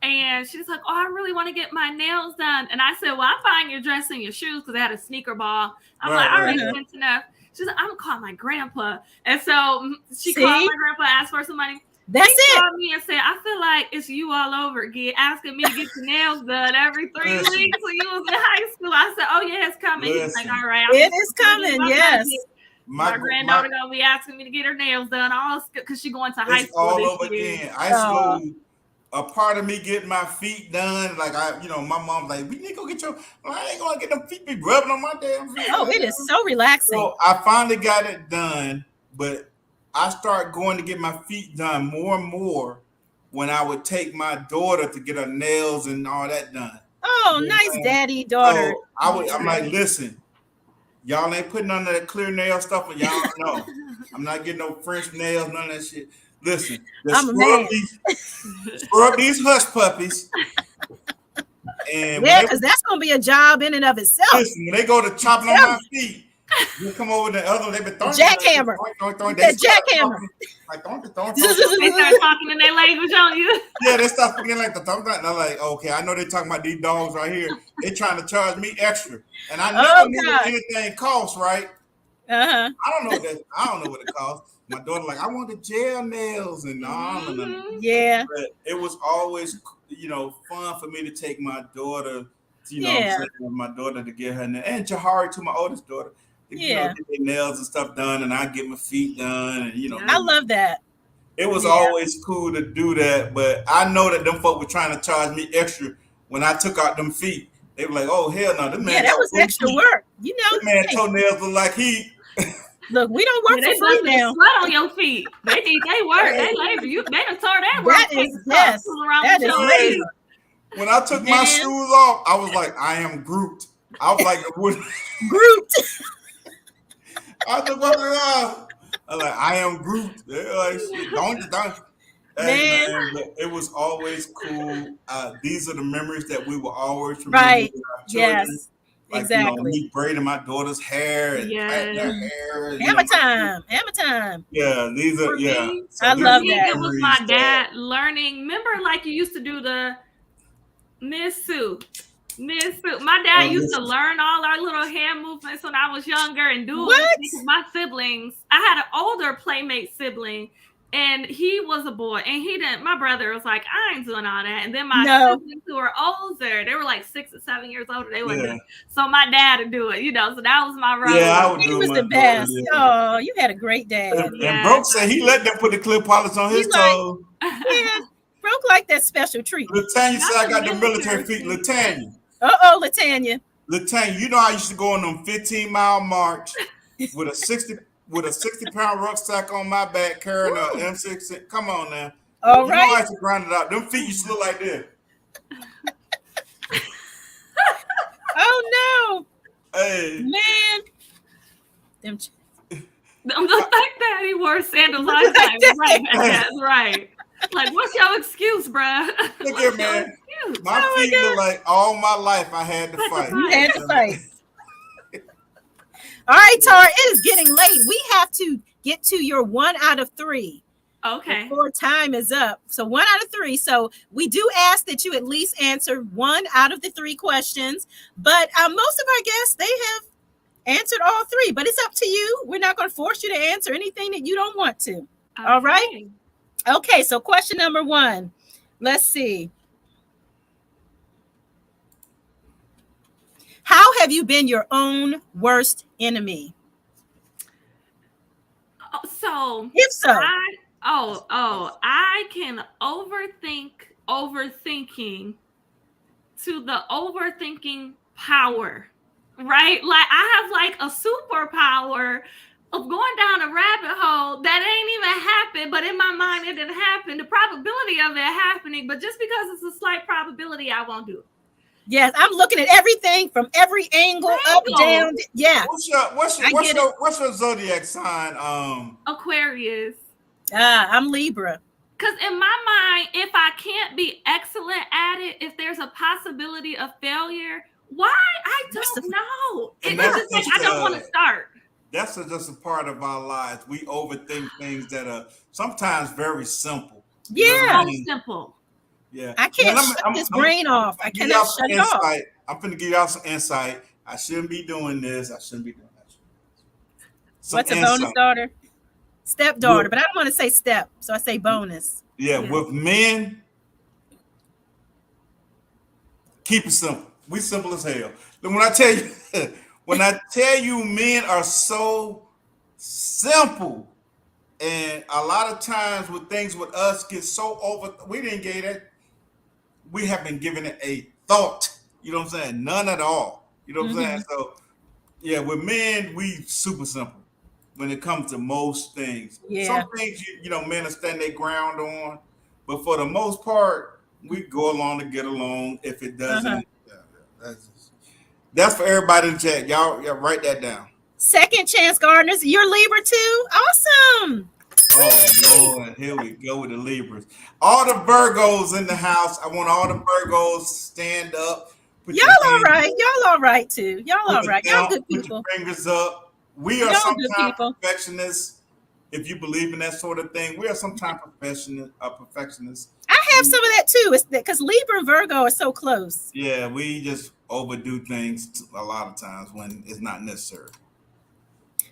and she's like, oh, I really want to get my nails done. And I said, well, I'm buying your dress and your shoes because I had a sneaker ball. I'm like, I already spent enough. She's like, I'm gonna call my grandpa. And so she called my grandpa, asked for some money. That's he called me and said, I feel like it's you all over again, asking me to get your nails done every 3 weeks when you was in high school. I said, oh, yeah, it's coming. He's like, all right. It is coming, yes. My granddaughter going to be asking me to get her nails done because she's going to high school all this over year. Again. High school, a part of me getting my feet done, like my mom's like, we need to go get I ain't going to get them feet be rubbing on my damn feet. Oh, it is so relaxing. So I finally got it done, but I started going to get my feet done more and more when I would take my daughter to get her nails and all that done. Oh, nice daddy, daughter. So I'm like, listen, y'all ain't putting none of that clear nail stuff, but y'all know. I'm not getting no French nails, none of that shit. Listen, scrub these hush puppies. And because that's gonna be a job in and of itself. Listen, when they go to chopping on my feet, you come over the other, they've been throwing jackhammer. Jackhammer. Like, they start talking in their language on you. Yeah, they start speaking like the thumb. And I'm like, okay, I know they're talking about these dogs right here. They're trying to charge me extra, and I never knew what anything costs, right? I don't know what it costs. My daughter like, I want the gel nails and yeah. But it was always, fun for me to take my daughter, my daughter to get her nails, and Jahari to my oldest daughter. Get their nails and stuff done, and I get my feet done, and I love that. It was always cool to do that, but I know that them folk were trying to charge me extra when I took out them feet. They were like, "Oh hell no, this man!" that was extra work, This man toenails look like he. Look, we don't work for free now. Sweat on your feet. They work. They labor. They done tore that work. That is yes. That is labor. When I took my shoes off, I was like, I am Groot. I was like, Groot. I took my shoes off. I was like, I am Groot. They're like, shit, don't. Hey, man, but it was always cool. These are the memories that we will always remember with our children. Yes. Like, Exactly. Me braiding my daughter's hair and cutting her hair. Hammer time. Yeah, these are, So I love that. It was my dad learning. Remember, like you used to do the Miss Sue. My dad used to learn all our little hand movements when I was younger and do it with my siblings. I had an older playmate sibling. And he was a boy, and he didn't. My brother was like, I ain't doing all that. And then my siblings who were older, they were like 6 or 7 years older. They wouldn't do it. So my dad would do it, So that was my role. Yeah, I would do it. He was the best. Oh, you had a great dad. And Brooke said he let them put the clip polish on his toe. Yeah, Brooke like that special treatment. Latanya said I got the military feet. Latanya. Latanya. Latanya, you know I used to go on them 15-mile march with a 60-pound rucksack on my back, carrying a M6. Come on now. All right. You know I used to grind it out. Them feet used to look like this. Oh no. Hey. Man. Them just like that. He wore sandals all the time. Right. That's right. Like, what's your excuse, bruh? Look at man. My feet look like all my life I had to fight. You had to fight. All right, Tara, it is getting late. We have to get to your 1 out of 3. Okay. Before time is up. So 1 out of 3. So we do ask that you at least answer 1 out of the 3 questions. But most of our guests, they have answered all 3. But it's up to you. We're not going to force you to answer anything that you don't want to. Okay. All right? Okay, so question number 1. Let's see. How have you been your own worst enemy? So, if so, I can overthinking to the overthinking power, right? Like I have like a superpower of going down a rabbit hole that ain't even happened, but in my mind it didn't happen. The probability of it happening, but just because it's a slight probability, I won't do it. Yes, I'm looking at everything from every angle, up, down. Yeah. What's your zodiac sign? Aquarius. I'm Libra. Because in my mind, if I can't be excellent at it, if there's a possibility of failure, why? I don't know. It's just like I don't want to start. That's just a part of our lives. We overthink things that are sometimes very simple. Yeah. Simple. Yeah, I can't shut this brain off. I cannot shut it off. I'm going to give y'all some insight. I shouldn't be doing this. I shouldn't be doing that. What's a bonus daughter? Stepdaughter, but I don't want to say step, so I say bonus. Yeah, with men, keep it simple. We simple as hell. When I tell you, men are so simple, and a lot of times with things with us get so over. We didn't get it. We haven't given it a thought. You know what I'm saying? None at all. You know what I'm saying? So, yeah, with men, we super simple when it comes to most things. Yeah. Some things, men will stand their ground on. But for the most part, we go along to get along. If it doesn't, that's for everybody in chat. Y'all write that down. Second chance gardeners, you're Libra too? Awesome. Oh, Lord, here we go with the Libras. All the Virgos in the house. I want all the Virgos to stand up. Y'all all right. Y'all all right too. Y'all all right. Y'all good people. Put your fingers up. We are sometimes perfectionists. If you believe in that sort of thing, we are sometimes perfectionists. I have some of that too. It's because Libra and Virgo are so close. Yeah, we just overdo things a lot of times when it's not necessary.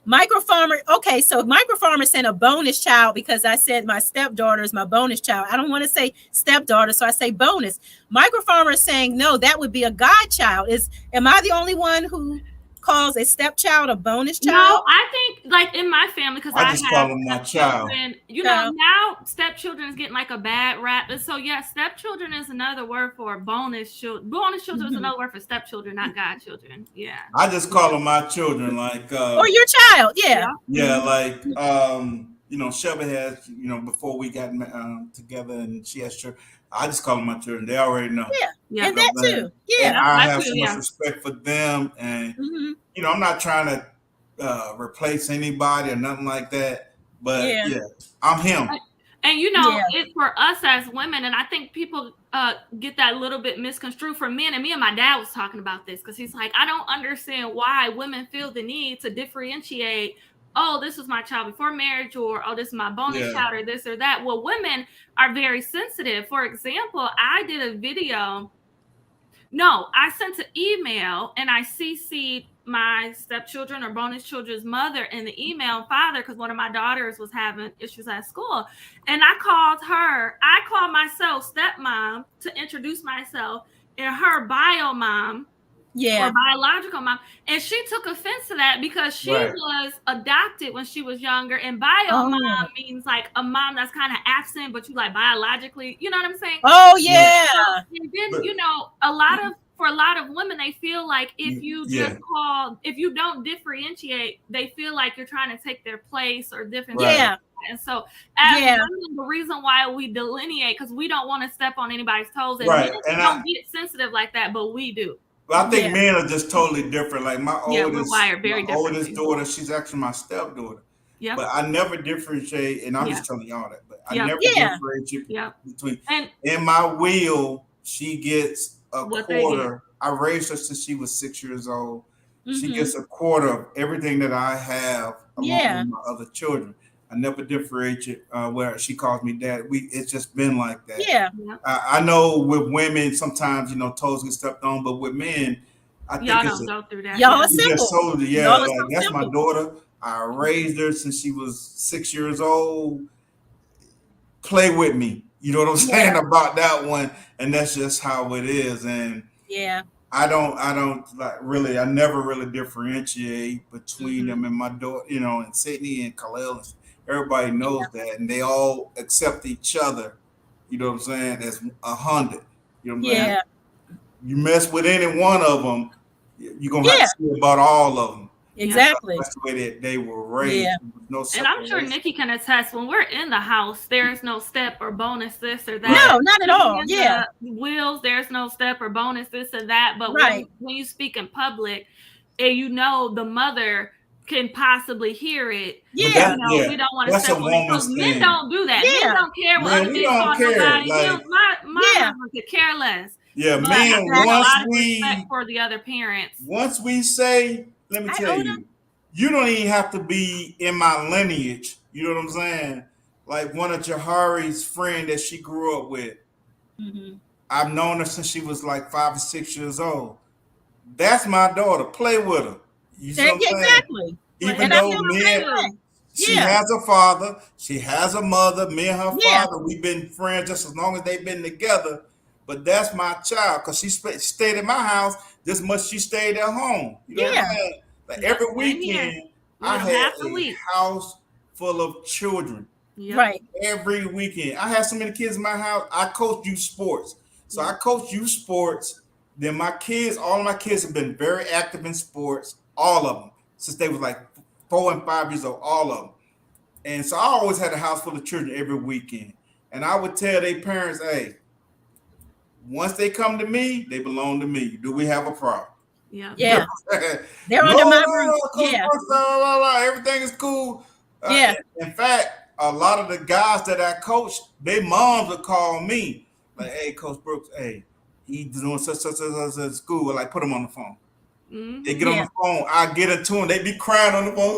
Microfarmer. Okay, so Microfarmer sent a bonus child because I said my stepdaughter is my bonus child. I don't want to say stepdaughter, so I say bonus. Microfarmer is saying no, that would be a godchild. Am I the only one who calls a stepchild a bonus child? No, I think like in my family, because I just call them my child. Now stepchildren is getting like a bad rap. And so yeah, stepchildren is another word for bonus children. Bonus children is another word for stepchildren, not godchildren. Yeah. I just call them my children, like or your child, yeah. Yeah, like Shelby has, before we got together and she has children. I just call them my children. They already know. Yeah. And that too. And Yeah. I have so much respect for them, and I'm not trying to replace anybody or nothing like that. But I'm him. And it's for us as women, and I think people get that little bit misconstrued for men. And me and my dad was talking about this because he's like, I don't understand why women feel the need to differentiate. Oh, this was my child before marriage, or oh, this is my bonus child, or this or that. Well, women are very sensitive. For example, I did a video. No, I sent an email and I CC'd my stepchildren or bonus children's mother in the email, father, because one of my daughters was having issues at school. And I called her. I called myself stepmom to introduce myself, and her bio mom or biological mom. And she took offense to that because she was adopted when she was younger. And bio mom means like a mom that's kind of absent, but you like biologically, you know what I'm saying? Oh, yeah. And then, for a lot of women, they feel like if you if you don't differentiate, they feel like you're trying to take their place or different. Yeah. And so as women, the reason why we delineate, because we don't want to step on anybody's toes. And men don't get sensitive like that, but we do. Well, I think men are just totally different. Like my oldest daughter, she's actually my stepdaughter. Yeah. But I never differentiate, and I'm just telling y'all that, but I never differentiate between. And in my will, she gets a quarter. I raised her since she was 6 years old. She gets a quarter of everything that I have along with my other children. I never differentiate where she calls me dad. It's just been like that. Yeah. I know with women sometimes toes get stepped on, but with men, I think y'all don't go through that. Y'all are simple. That's simple. My daughter. I raised her since she was 6 years old. Play with me. You know what I'm saying about that one, and that's just how it is. And I never really differentiate between them and my daughter, and Sydney and Khalil. Everybody knows that, and they all accept each other. You know what I'm saying? As 100. You know what I'm saying? You mess with any one of them, you're gonna have to see about all of them. Exactly. That's the way that they were raised. No, and I'm sure Nikki can attest. When we're in the house, there's no step or bonus this or that. No, not at all. Wheels, there's no step or bonus this or that. But when you speak in public, and the mother can possibly hear it. We don't want to step on it because men don't do that. Men don't care what other men call nobody. My husband could care less. Yeah, but men. Once we respect for the other parents. Once we say, let me tell you, you don't even have to be in my lineage. You know what I'm saying? Like one of Jahari's friend that she grew up with. I've known her since she was like 5 or 6 years old. That's my daughter. Play with her. You see what I'm saying? Exactly. Even though she has a father, she has a mother, me and her father, we've been friends just as long as they've been together. But that's my child because she stayed at my house this much. She stayed at home. You know what I'm saying? Like every weekend, I had a house full of children. Right. Every weekend. I had so many kids in my house. I coach youth sports. So I coach youth sports. Then all of my kids have been very active in sports. All of them. Since they was like 4 and 5 years old. All of them. And so I always had a house full of children every weekend. And I would tell their parents, hey, once they come to me, they belong to me. Do we have a problem? Yeah. They're under my roof. Everything is cool. In fact, a lot of the guys that I coach, their moms would call me. Like, hey, Coach Brooks, hey, he's doing such at school. Like, put him on the phone. They get on the phone. I get into them. They be crying on the phone.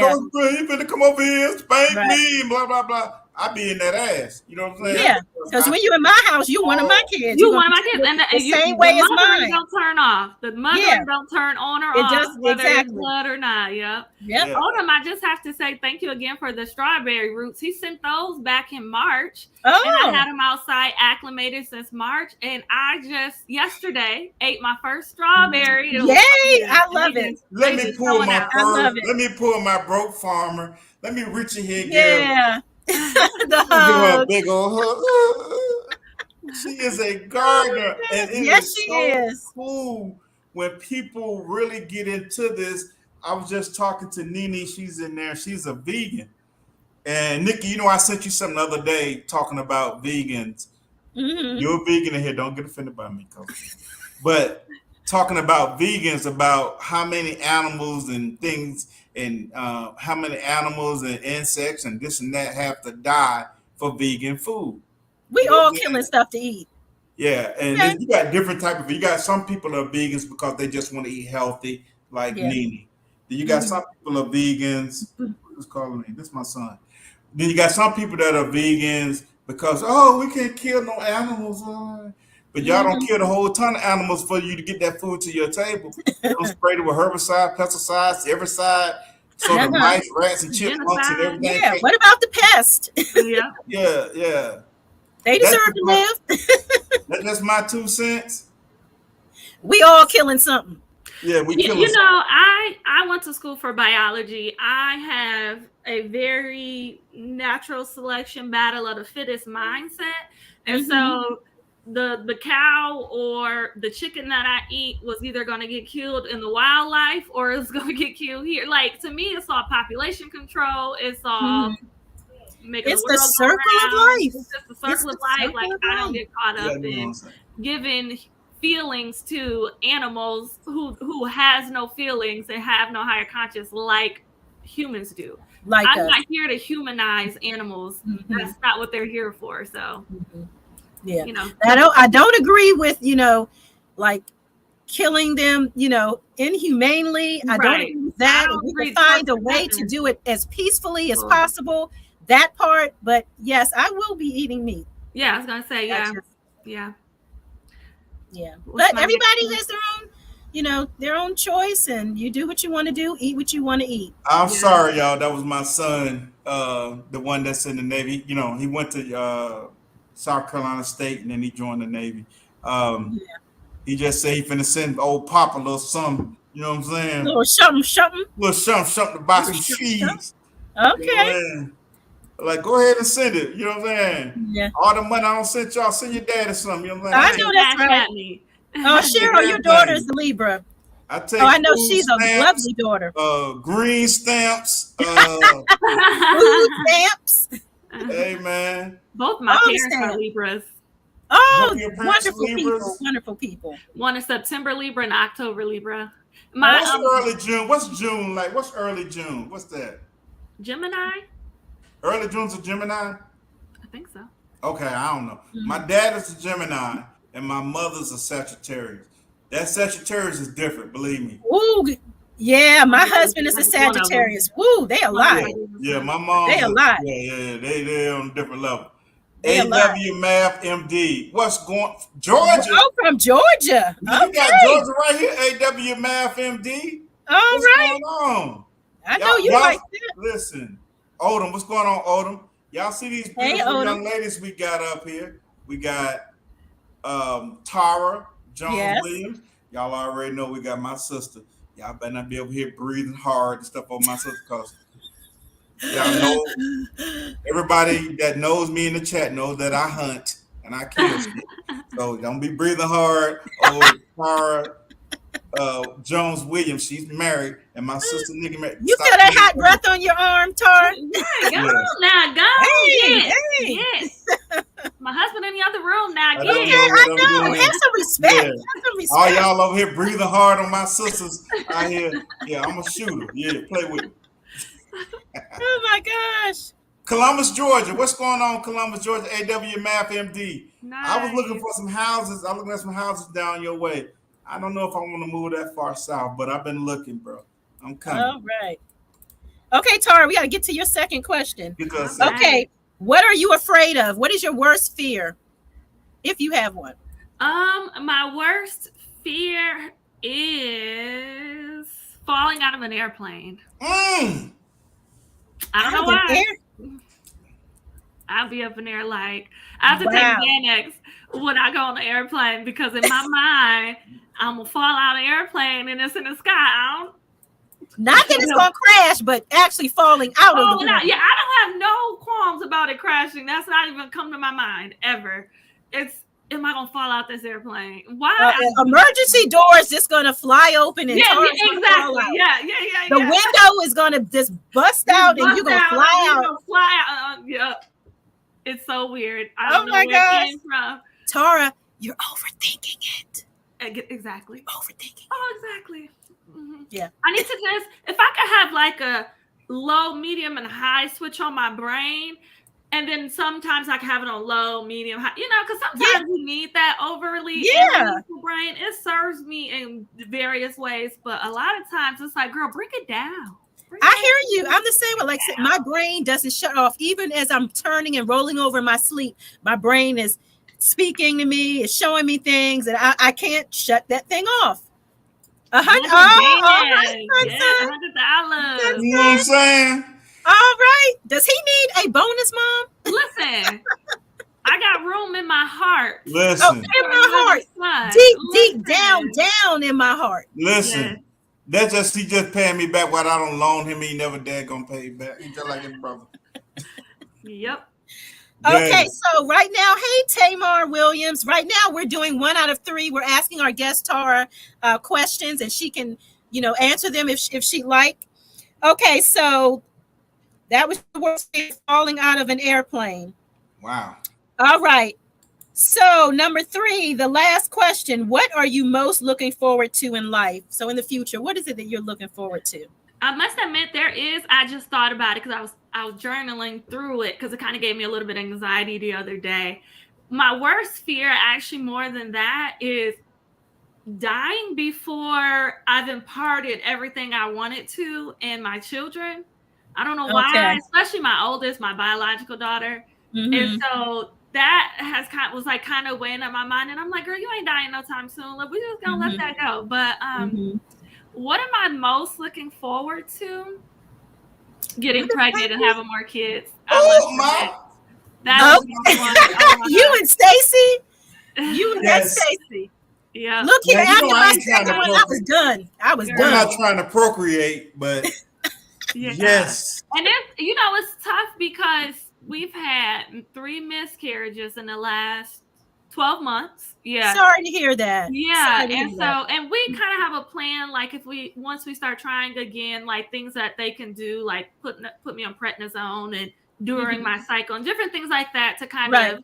Coach Brooks, you better come over here and spank me, blah, blah, blah. I be in that ass. You know what I'm saying? Yeah. Because when you're in my house, you one of my kids. You one of my kids. And the same way as mine. Don't turn off. The mother don't turn on or off. Whether it's blood or not. Odom, I just have to say thank you again for the strawberry roots. He sent those back in March. And I had them outside acclimated since March. And I just yesterday ate my first strawberry. Yay! I love it. Let me pull my broke farmer. Let me reach in here, girl. The hug. Give her a big old hug. She is a gardener, and it is cool when people really get into this. I was just talking to Nene. She's in there. She's a vegan, And Nikki, you know, I sent you something the other day talking about vegans. Mm-hmm. You're a vegan in here. Don't get offended by me, Coach. But talking about vegans, about how many animals and things and how many animals and insects and this and that have to die for vegan food. We You know all what I'm killing saying? stuff to eat. Yeah, and Okay. you got different type of. You got some people are vegans because they just want to eat healthy, like Yeah. Nene. Then you got some people are vegans. Who's calling me? This is my son. Then you got some people that are vegans because we can't kill no animals. But y'all don't kill the whole ton of animals for you to get that food to your table. You don't spray it with herbicide, pesticides, herbicide, so the mice, rats, and chipmunks and Genocide. everything. Yeah. What about the pest? Yeah. Yeah. They That's deserve to live. That's my 2 cents. We all killing something. Yeah, we You killing. know, I went to school for biology. I have a very natural selection, battle of the fittest mindset, and so the cow or the chicken that I eat was either going to get killed in the wildlife or it's going to get killed here. Like, to me, it's all population control. It's all making It's the the world go circle of round. life. It's just the circle of life. Like, I don't get caught up in giving feelings to animals who has no feelings and have no higher conscience like humans do. Like I'm not here to humanize animals. That's not what they're here for. So yeah, you know, I don't agree with, you know, like killing them, you know, inhumanely. I don't agree with that. We can find a way to do it as peacefully as possible. That part, but yes, I will be eating meat. Yeah, I was gonna say, yeah. But everybody has their own, you know, their own choice, and you do what you want to do, eat what you want to eat. I'm sorry, y'all. That was my son, the one that's in the Navy. You know, he went to South Carolina State, and then he joined the Navy. He just said he finna send old Papa a little something. You know what I'm saying? A little something. Little something to buy some cheese. Okay. You know, like, go ahead and send it. You know what I'm saying? Yeah. All the money I don't send y'all, send your daddy something. You know what I'm saying? I know that's right. Oh, Cheryl, your daughter's a Libra. I know she's a lovely daughter. Green stamps. Food stamps. Hey, man. Both my parents are Libras. Oh, wonderful people. Wonderful people. One is September Libra and October Libra. What's early June? What's June like? What's early June? What's that? Gemini? Early June's a Gemini? I think so. Okay, I don't know. My dad is a Gemini and my mother's a Sagittarius. That Sagittarius is different, believe me. Ooh, yeah, my husband is a Sagittarius. Woo, they a lot. Yeah, my mom. They a lot. Yeah, they're on a different level. AW Math MD. What's going Georgia? Oh, from Georgia. You got Georgia right here, AW Math MD. What's going on? I know you like that. Listen, Odom, what's going on, Odom? Y'all see these beautiful young ladies we got up here? We got Tara Jones Williams. Y'all already know we got my sister. Y'all better not be over here breathing hard and stuff on my sister because y'all know, everybody that knows me in the chat knows that I hunt and I kill shit. So don't be breathing hard. Tara Jones Williams, she's married, and my sister Nikki married. You feel that hot breath on your arm, Tara? Go now, go. Yes. My husband in the other room now. I know. Have some respect. Have some respect. All y'all over here breathing hard on my sisters out here. Yeah, I'm a shooter. Yeah, play with it. Oh my gosh. Columbus, Georgia. What's going on, Columbus, Georgia? AW Math MD. Nice. I was looking for some houses. I'm looking at some houses down your way. I don't know if I want to move that far south, but I've been looking, bro. I'm coming. All right. Okay, Tara, we got to get to your second question. Okay. What are you afraid of? What is your worst fear? If you have one. My worst fear is falling out of an airplane. I don't know why. I'll be up in there like I have to take Xanax when I go on the airplane because in my mind I'm gonna fall out of the airplane and it's in the sky. Not that it's gonna crash, but actually falling out of the plane. Yeah, I don't have no qualms about it crashing. That's not even come to my mind ever. am I gonna fall out this airplane? Why? Emergency door is just gonna fly open and yeah, Tara's gonna fall exactly. out. Yeah. The window is gonna just bust out and you're gonna fly out. Gonna fly out. Yep. It's so weird. I don't know where it came from. Tara, you're overthinking it. Exactly. Overthinking. Oh, exactly. Mm-hmm. Yeah. I need to just, if I could have like a low, medium, and high switch on my brain, and then sometimes I can have it on low, medium, high, because sometimes you need that overly analytical brain. It serves me in various ways, but a lot of times it's like, girl, bring it down. I hear you. I'm the same way. Like my brain doesn't shut off. Even as I'm turning and rolling over in my sleep, my brain is speaking to me, is showing me things, and I can't shut that thing off. $100. $100. You know what I'm saying? All right. Does he need a bonus, Mom? Listen, I got room in my heart. Listen. In my heart. Deep down in my heart. Listen. That's just he just paying me back what I don't loan him. He never dad gonna pay back. He just like his brother. Yep. Okay, so right now, hey Tamar Williams. Right now, we're doing 1 out of 3. We're asking our guest Tara questions, and she can, answer them if she'd like. Okay, so that was the worst thing, falling out of an airplane. Wow. All right. So number 3, the last question: what are you most looking forward to in life? So in the future, what is it that you're looking forward to? I must admit I just thought about it because I was journaling through it because it kind of gave me a little bit of anxiety the other day. My worst fear, actually more than that, is dying before I've imparted everything I wanted to in my children. I don't know why, especially my oldest, my biological daughter. Mm-hmm. And so that was kind of weighing on my mind. And I'm like, girl, you ain't dying no time soon. Like, we just gonna let that go. But what am I most looking forward to? Getting pregnant and having more kids. That's you and Stacy. You and Stacy. Yeah. Look here, after my second one, I was done. We're not trying to procreate, but yes. And it's tough because we've had 3 miscarriages in the last 12 months. Yeah. Sorry to hear that. Yeah. And we kind of have a plan, like once we start trying again, like things that they can do, like put me on prednisone and during my cycle and different things like that to kind of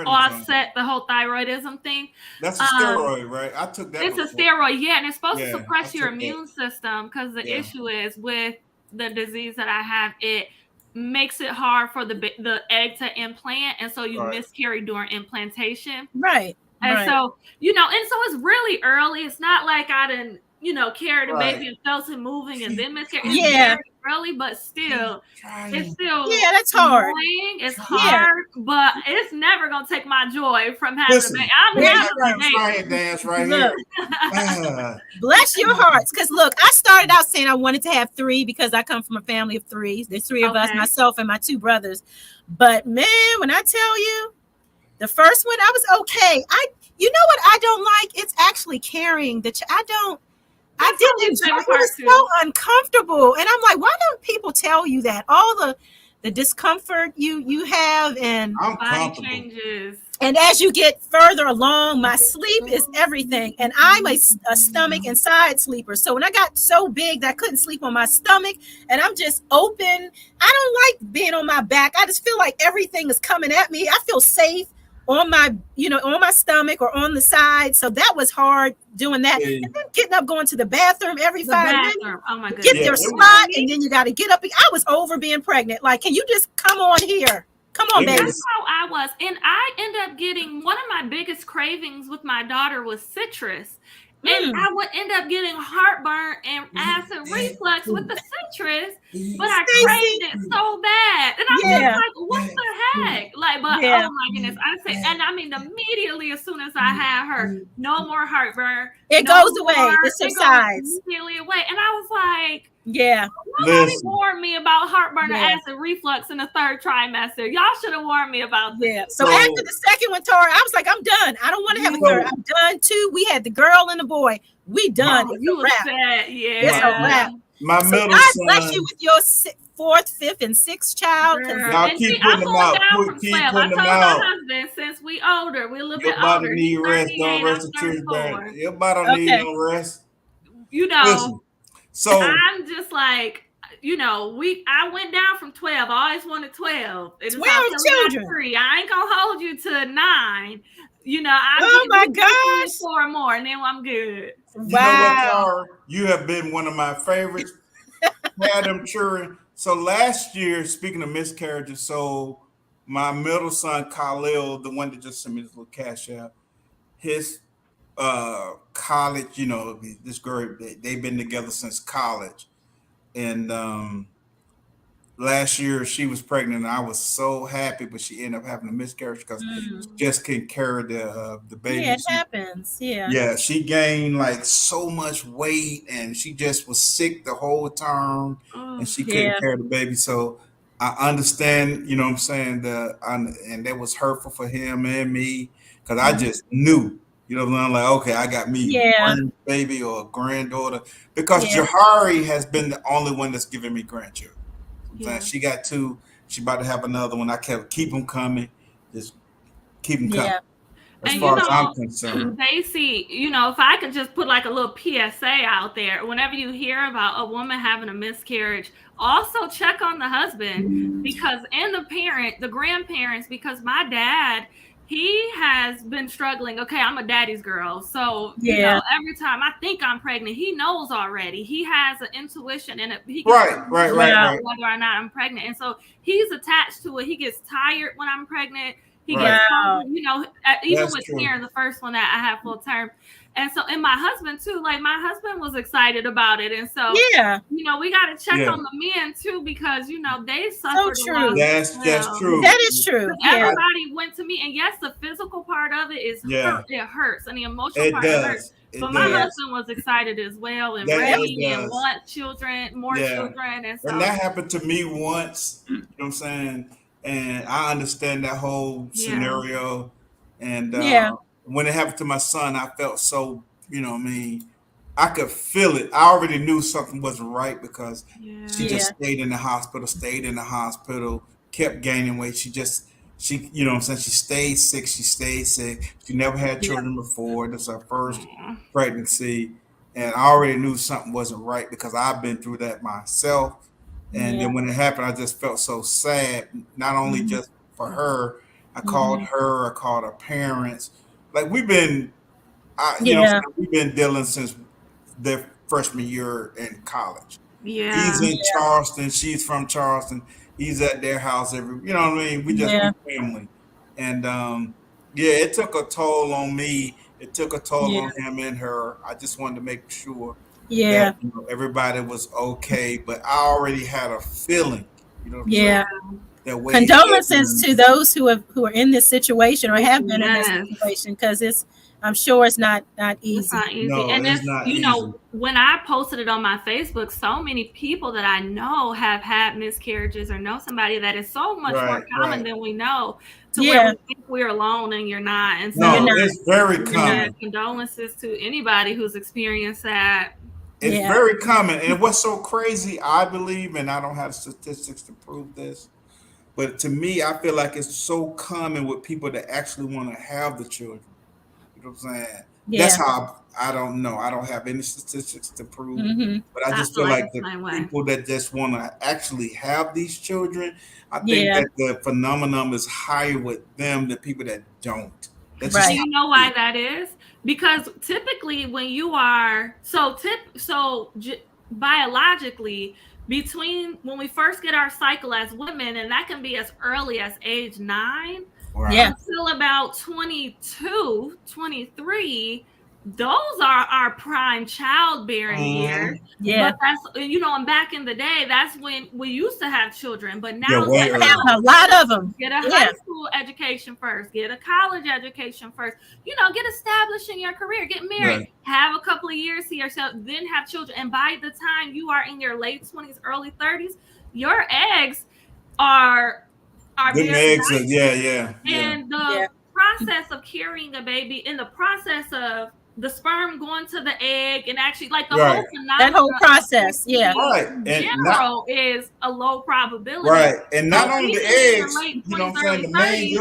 offset the whole thyroidism thing. That's a steroid, right? I took that. It's a steroid, and it's supposed to suppress your immune system because the issue is with the disease that I have, it makes it hard for the egg to implant, and so you miscarry during implantation. Right. And so, and so it's really early. It's not like I didn't, carried the baby and felt it moving and then miscarried. It's very early, but still, it's still that's hard. Annoying. It's hard, but it's never gonna take my joy from having a baby. I'm having a dance right here. Bless your hearts, because look, I started out saying I wanted to have 3 because I come from a family of 3. There's 3 of us, myself and my 2 brothers. But man, when I tell you, the first one, I was okay. You know what I don't like? It's actually carrying the I didn't enjoy it. It was so uncomfortable. And I'm like, why don't people tell you that? All the discomfort you have and body changes. And as you get further along, my sleep is everything. And I'm a stomach and side sleeper. So when I got so big that I couldn't sleep on my stomach and I'm just open, I don't like being on my back. I just feel like everything is coming at me. I feel safe on my, on my stomach or on the side. So that was hard doing that. And then getting up, going to the bathroom every 5 minutes. Oh my goodness. Get your spot, and then you got to get up. I was over being pregnant. Like, can you just come on here? Come on, baby. That's how I was. And I ended up getting, one of my biggest cravings with my daughter was citrus. And I would end up getting heartburn and acid reflux with the citrus, but I craved it so bad. And I was like, what the heck? Like, but oh my goodness. And I mean, immediately as soon as I had her, no more heartburn. It goes away. It subsides. Immediately away. And I was like, yeah. Nobody warned me about heartburn or acid reflux in the 3rd trimester. Y'all should have warned me about this. Yeah. So after the second one, Tara, I was like, I'm done. I don't want to have a 3rd. I'm done too. We had the girl and the boy. We done. It's a wrap. It's a wrap. My middle God son. bless you with your 4th, 5th, and 6th child. Y'all keep putting them out. I told my husband, since we older. We're a little Your bit body older. need He's rest. 38, Don't rest I'm the church back. 34. Your body don't need Okay. no rest. You know, Listen. So I'm just like, I went down from 12. I always wanted 12. It is 12 children. 3. I ain't gonna hold you to 9. I'm Oh my gosh. 4 more, and then I'm good. you know what, Wow. Tara? You have been one of my favorites. Had them children. So last year, speaking of miscarriages, so my middle son Khalil, the one that just sent me this little cash out, his college, this girl, they've been together since college, and last year she was pregnant, and I was so happy, but she ended up having a miscarriage because she just couldn't carry the baby. Yeah, it happens. Yeah. Yeah, she gained like so much weight, and she just was sick the whole term, and she couldn't carry the baby. So I understand, what I'm saying, and that was hurtful for him and me because I just knew, I'm like, okay, I got me one baby or a granddaughter because Jahari has been the only one that's giving me grandchildren. She got 2. She about to have another one. I keep them coming, just keep them coming. As far as I'm concerned, they see, if I could just put like a little PSA out there, whenever you hear about a woman having a miscarriage, also check on the husband because, and the grandparents, because my dad, he has been struggling. Okay, I'm a daddy's girl. So, every time I think I'm pregnant, he knows already. He has an intuition and he can right. whether or not I'm pregnant. And so he's attached to it. He gets tired when I'm pregnant. He gets, even That's with true. Karen, the first one that I had full term. And so, and my husband too, like my husband was excited about it. And so, we got to check on the men too, because, they suffered. So true. That's true. That is true. Everybody went to me. And yes, the physical part of it is hurt. It hurts. And the emotional part hurts. But my husband was excited as well and ready and wants children, more children. And so, and that happened to me once, you know what I'm saying? And I understand that whole scenario. And when it happened to my son, I felt so, I could feel it. I already knew something wasn't right because she just stayed in the hospital, kept gaining weight. She, you know what I'm saying? She stayed sick. She never had children before. This was her first pregnancy. And I already knew something wasn't right because I've been through that myself. And then when it happened, I just felt so sad, not only just for her. I called her parents. Like we've been dealing since their freshman year in college. He's in Charleston. She's from Charleston. He's at their house we just be family. And it took a toll on me. It took a toll on him and her. I just wanted to make sure that everybody was okay. But I already had a feeling, that way. Condolences to those who are in this situation or have been in this situation, because I'm sure it's not easy. It's not easy. No, and it's not easy. When I posted it on my Facebook, so many people that I know have had miscarriages or know somebody that is so much more common than we know, to where we think we're alone and you're not. And so it's very common. Condolences to anybody who's experienced that. It's very common. And what's so crazy, I believe, and I don't have statistics to prove this, but to me, I feel like it's so common with people that actually want to have the children. You know what I'm saying? That's how I don't know. I don't have any statistics to prove, but I just feel like the people that just want to actually have these children, I think that the phenomenon is higher with them than people that don't. Do you know why that is? Because typically when you are biologically, between when we first get our cycle as women, and that can be as early as age 9 until about 22, 23, those are our prime childbearing years. But that's, and back in the day, that's when we used to have children. But now we have a lot of them. Get a high school education first, get a college education first, get established in your career, get married, have a couple of years to yourself, then have children. And by the time you are in your late 20s, early 30s, your eggs are good eggs. And the process of carrying a baby, in the process of the sperm going to the egg, and actually like the whole phenomenon, that whole process, in general is a low probability. And not only the eggs, you know what I'm saying, the main,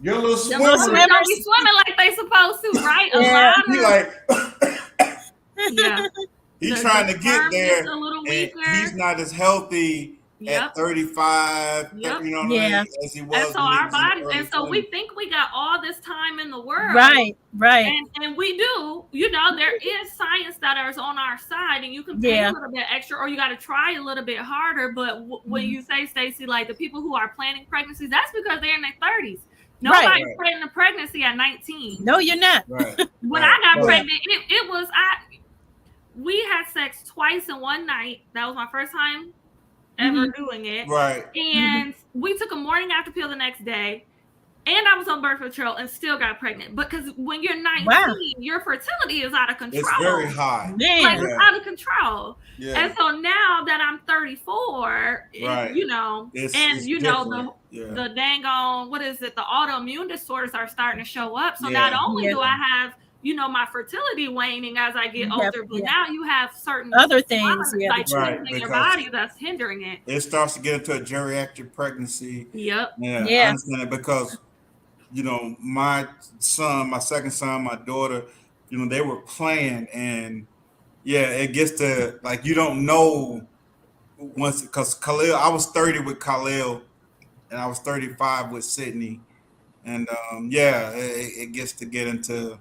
Your little The swimmer. swimmers don't be swimming like they supposed to, right? Yeah. He like Yeah. he's trying to get sperm there, gets a little and weaker. he's not as healthy at 35, Yep. you know what I mean, as he was. And so when he our was in the bodies, early and so 20s. we think we got all this time in the world. Right. And we do, you know, there is science that is on our side, and you can pay a little bit extra, or you got to try a little bit harder. But when you say, Stacey, like the people who are planning pregnancies, that's because they're in their 30s. Nobody's planning a pregnancy at 19. No, you're not. When I got pregnant, it was we had sex twice in one night. That was my first time ever doing it. Right. And we took a morning after pill the next day. And I was on birth control and still got pregnant. Because when you're 19, your fertility is out of control. It's very high. Like, it's out of control. Yeah. And so now that I'm 34, you know, it's you know, the dang on, what is it? The autoimmune disorders are starting to show up. So not only do I have, you know, my fertility waning as I get older, but now you have certain other things like in your body that's hindering it. It starts to get into a geriatric pregnancy. Yep. Yeah. I understand it because, you know, my second son, my daughter, you know, they were playing, and it gets to like you don't know once, because Khalil, I was 30 with Khalil, and I was 35 with Sydney, and it gets to get into.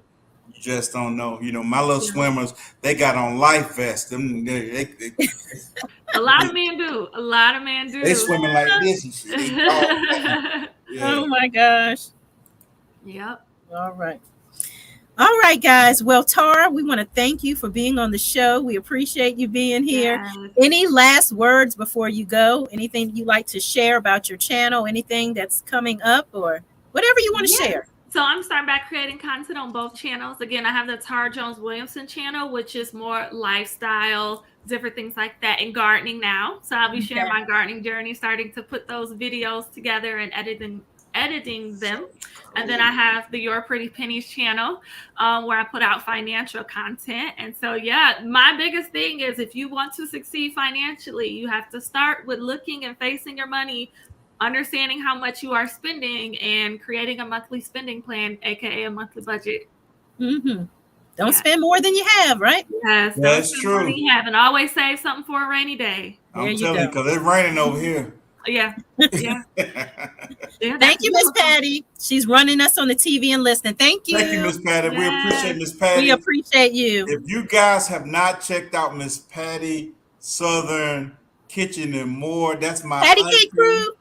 You just don't know. You know, my little swimmers, they got on life vests. Them, a lot of men do. A lot of men do. They swimming like this and shit. Oh my gosh. Yep. All right, guys. Well, Tara, we want to thank you for being on the show. We appreciate you being here. Yes. Any last words before you go? Anything you'd like to share about your channel? Anything that's coming up, or whatever you want to share? So I'm starting back creating content on both channels. Again, I have the Tara Jones Williamson channel, which is more lifestyle, different things like that, and gardening now. So I'll be sharing my gardening journey, starting to put those videos together and editing them. And then I have the Your Pretty Pennies channel, where I put out financial content. And so, my biggest thing is if you want to succeed financially, you have to start with looking and facing your money, understanding how much you are spending, and creating a monthly spending plan, aka a monthly budget. Don't spend more than you have, right? Yes, that's true. More than you have, and always save something for a rainy day. I'm telling you, because it's raining over here. Yeah. Thank you, Miss Patty. She's running us on the TV and listening. Thank you. Thank you, Miss Patty. We appreciate Miss Patty. We appreciate you. If you guys have not checked out Miss Patty Southern Kitchen and More, that's my Patty Cake Crew.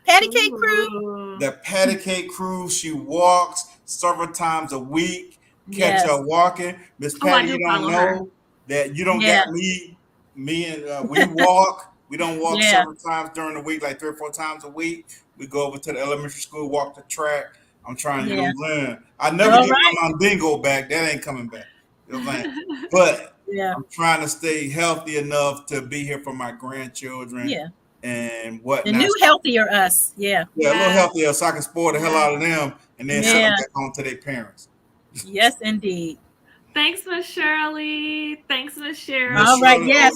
Patty Cake Crew. The Patty Cake Crew. She walks several times a week. Catch her walking. Miss Patty, you don't know that you don't get me and we walk. We don't walk several times during the week, like 3 or 4 times a week. We go over to the elementary school, walk the track. I'm trying to learn. I never get my Mondingo back. That ain't coming back. You know what I'm saying? But I'm trying to stay healthy enough to be here for my grandchildren. And whatnot. The new healthier us. A little healthier, so I can spoil the hell out of them and then send them back home to their parents. Yes, indeed. Thanks, Miss Shirley. Thanks, Miss Cheryl. All right, yes,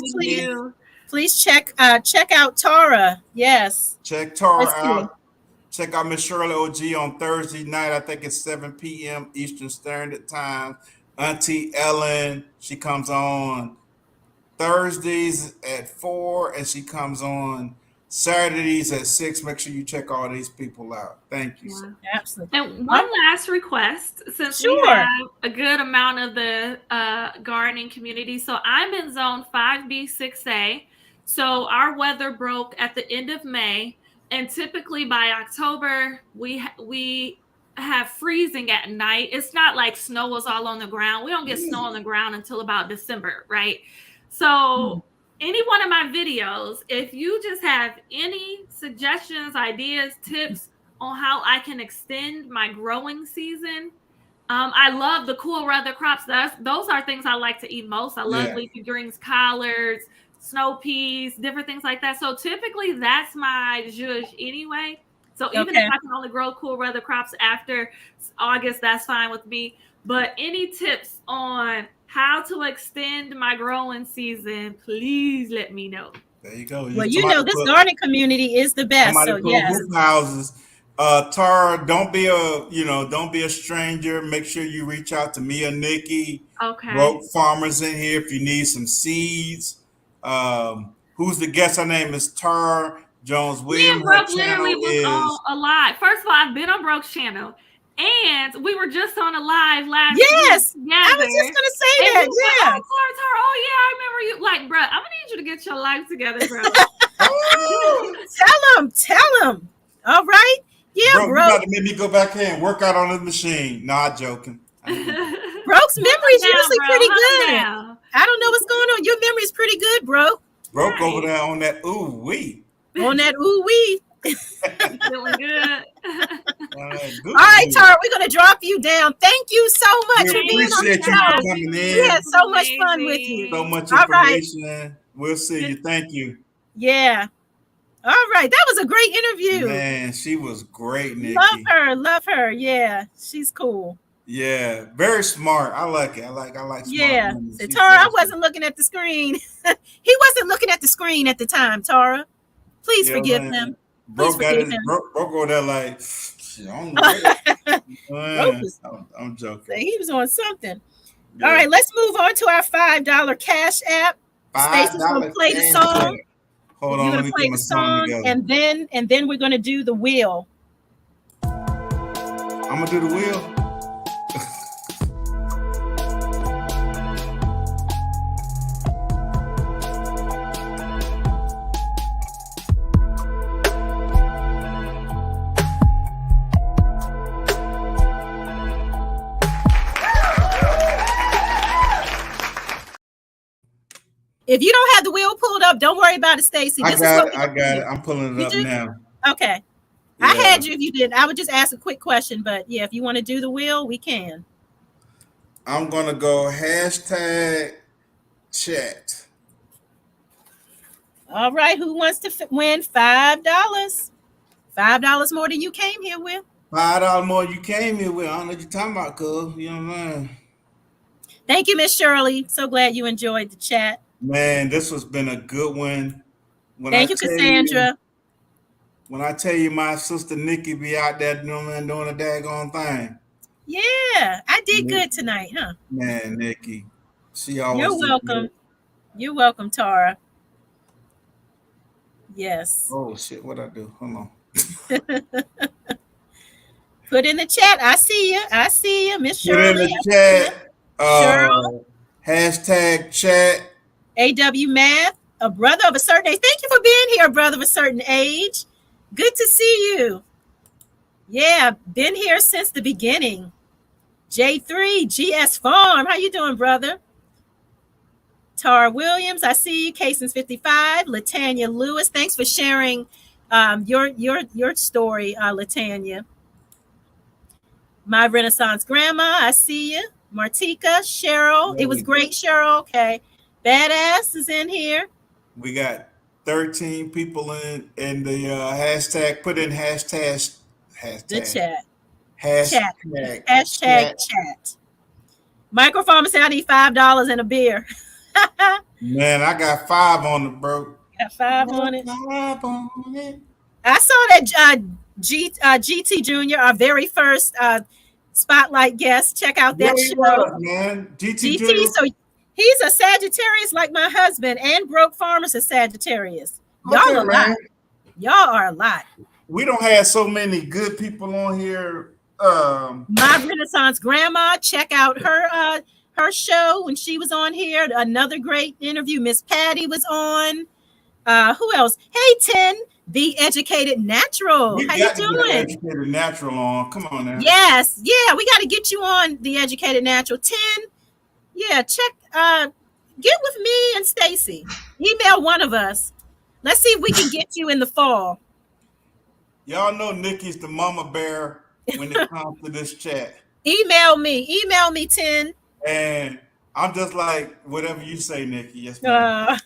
please check out Tara. Yes. Check Tara out. Check out Miss Shirley OG on Thursday night. I think it's 7 p.m. Eastern Standard Time. Auntie Ellen, she comes on Thursdays at 4, and she comes on Saturdays at 6. Make sure you check all these people out. Thank you. Absolutely. And one last request, since we have a good amount of the gardening community. So I'm in zone 5B, 6A. So our weather broke at the end of May, and typically by October, we have freezing at night. It's not like snow is all on the ground. We don't get snow on the ground until about December, right? So any one of my videos, if you just have any suggestions, ideas, tips on how I can extend my growing season, I love the cool weather crops. Those are things I like to eat most. I love leafy greens, collards, snow peas, different things like that. So typically that's my zhuzh anyway. So even if I can only grow cool weather crops after August, that's fine with me. But any tips on how to extend my growing season, please let me know. There you go. Well, you know, this gardening community is the best. So yes. Houses Tara, don't be a stranger. Make sure you reach out to me or Nikki. Okay. Broke farmers in here if you need some seeds. Who's the guest? Her name is Tara Jones Me Williams. and Her Broke literally channel was is on a live. First of all, I've been on Broke's channel, and we were just on a live last week Yes, together. I was just gonna say And that. we were Yeah. like, oh, Tara, oh yeah, I remember you. Like, bro, I'm gonna need you to get your life together, bro. Tell him. All right. Yeah, bro. You about to make me go back here and work out on the machine. Nah, joking. Broke's memory's usually pretty good. I don't know what's going on. Your memory's pretty good, bro. Broke over there on that ooh wee. On that ooh wee. Feeling good. All right, Tara, we're gonna drop you down. Thank you so much for We being on the appreciate you show. coming in. We had so much fun with you. So much All right. information. We'll see you. Thank you. Yeah. All right. That was a great interview. Man, she was great, Nikki. Love her. Yeah, she's cool. Yeah, very smart. I like it. I like smart. Yeah. women. So, She's Tara, I very wasn't looking at the screen. He wasn't looking at the screen at the time, Tara. Please forgive him. Broke got his broke over there like shit, I don't know what. I'm joking. He was on something. Yeah. All right, let's move on to our $5 Cash App. Stacey's gonna play the song. Hold on, let me play the song together. And then we're gonna do the wheel. I'm gonna do the wheel. If you don't have the wheel pulled up, don't worry about it, Stacey. I got it. I'm pulling it up now. Okay. Yeah. I had you if you did. I would just ask a quick question, but yeah, if you want to do the wheel, we can. I'm gonna go #chat. All right, who wants to win $5? $5 more than you came here with. $5 more you came here with. I don't know what you're talking about, cuz. You know what I mean? Thank you, Miss Shirley. So glad you enjoyed the chat. Man, this has been a good one. Thank you, Cassandra. When I tell you my sister Nikki be out there doing a daggone thing. Yeah, I did good tonight, huh? Man, Nikki. She always. You're welcome. You're welcome, Tara. Yes. Oh shit, what'd I do? Hold on. Put in the chat. I see you, Miss Shirley. Put in the chat. #chat. AW Math, a brother of a certain age. Thank you for being here, brother of a certain age. Good to see you. Yeah, been here since the beginning. J3, GS Farm. How you doing, brother? Tara Williams, I see you. Cason's 55. Latanya Lewis, thanks for sharing your story, Latanya. My Renaissance Grandma, I see you. Martika, Cheryl. It was great, Cheryl. Okay. Badass is in here. We got 13 people in the hashtag. Put in hashtag. The chat. Hashtag chat. Microphone said I need $5 and a beer. Man, I got 5 on it, bro. Got 5 on it. I saw that GT Jr., our very first spotlight guest. Check out that show. Was, man. GT Jr. So he's a Sagittarius like my husband, and Broke Farmers is Sagittarius. Y'all a lot. Y'all are a lot. We don't have so many good people on here. My Renaissance Grandma, check out her show when she was on here. Another great interview. Miss Patty was on. Who else? Hey, Tin, the Educated Natural. How you doing? Educated Natural on. Come on now. Yes, yeah, we got to get you on the Educated Natural. Tin, yeah, check. Get with me and Stacey. Email one of us. Let's see if we can get you in the fall. Y'all know Nikki's the mama bear when it comes to this chat. Email me, Tin. And I'm just like, whatever you say, Nikki. Yes, ma'am.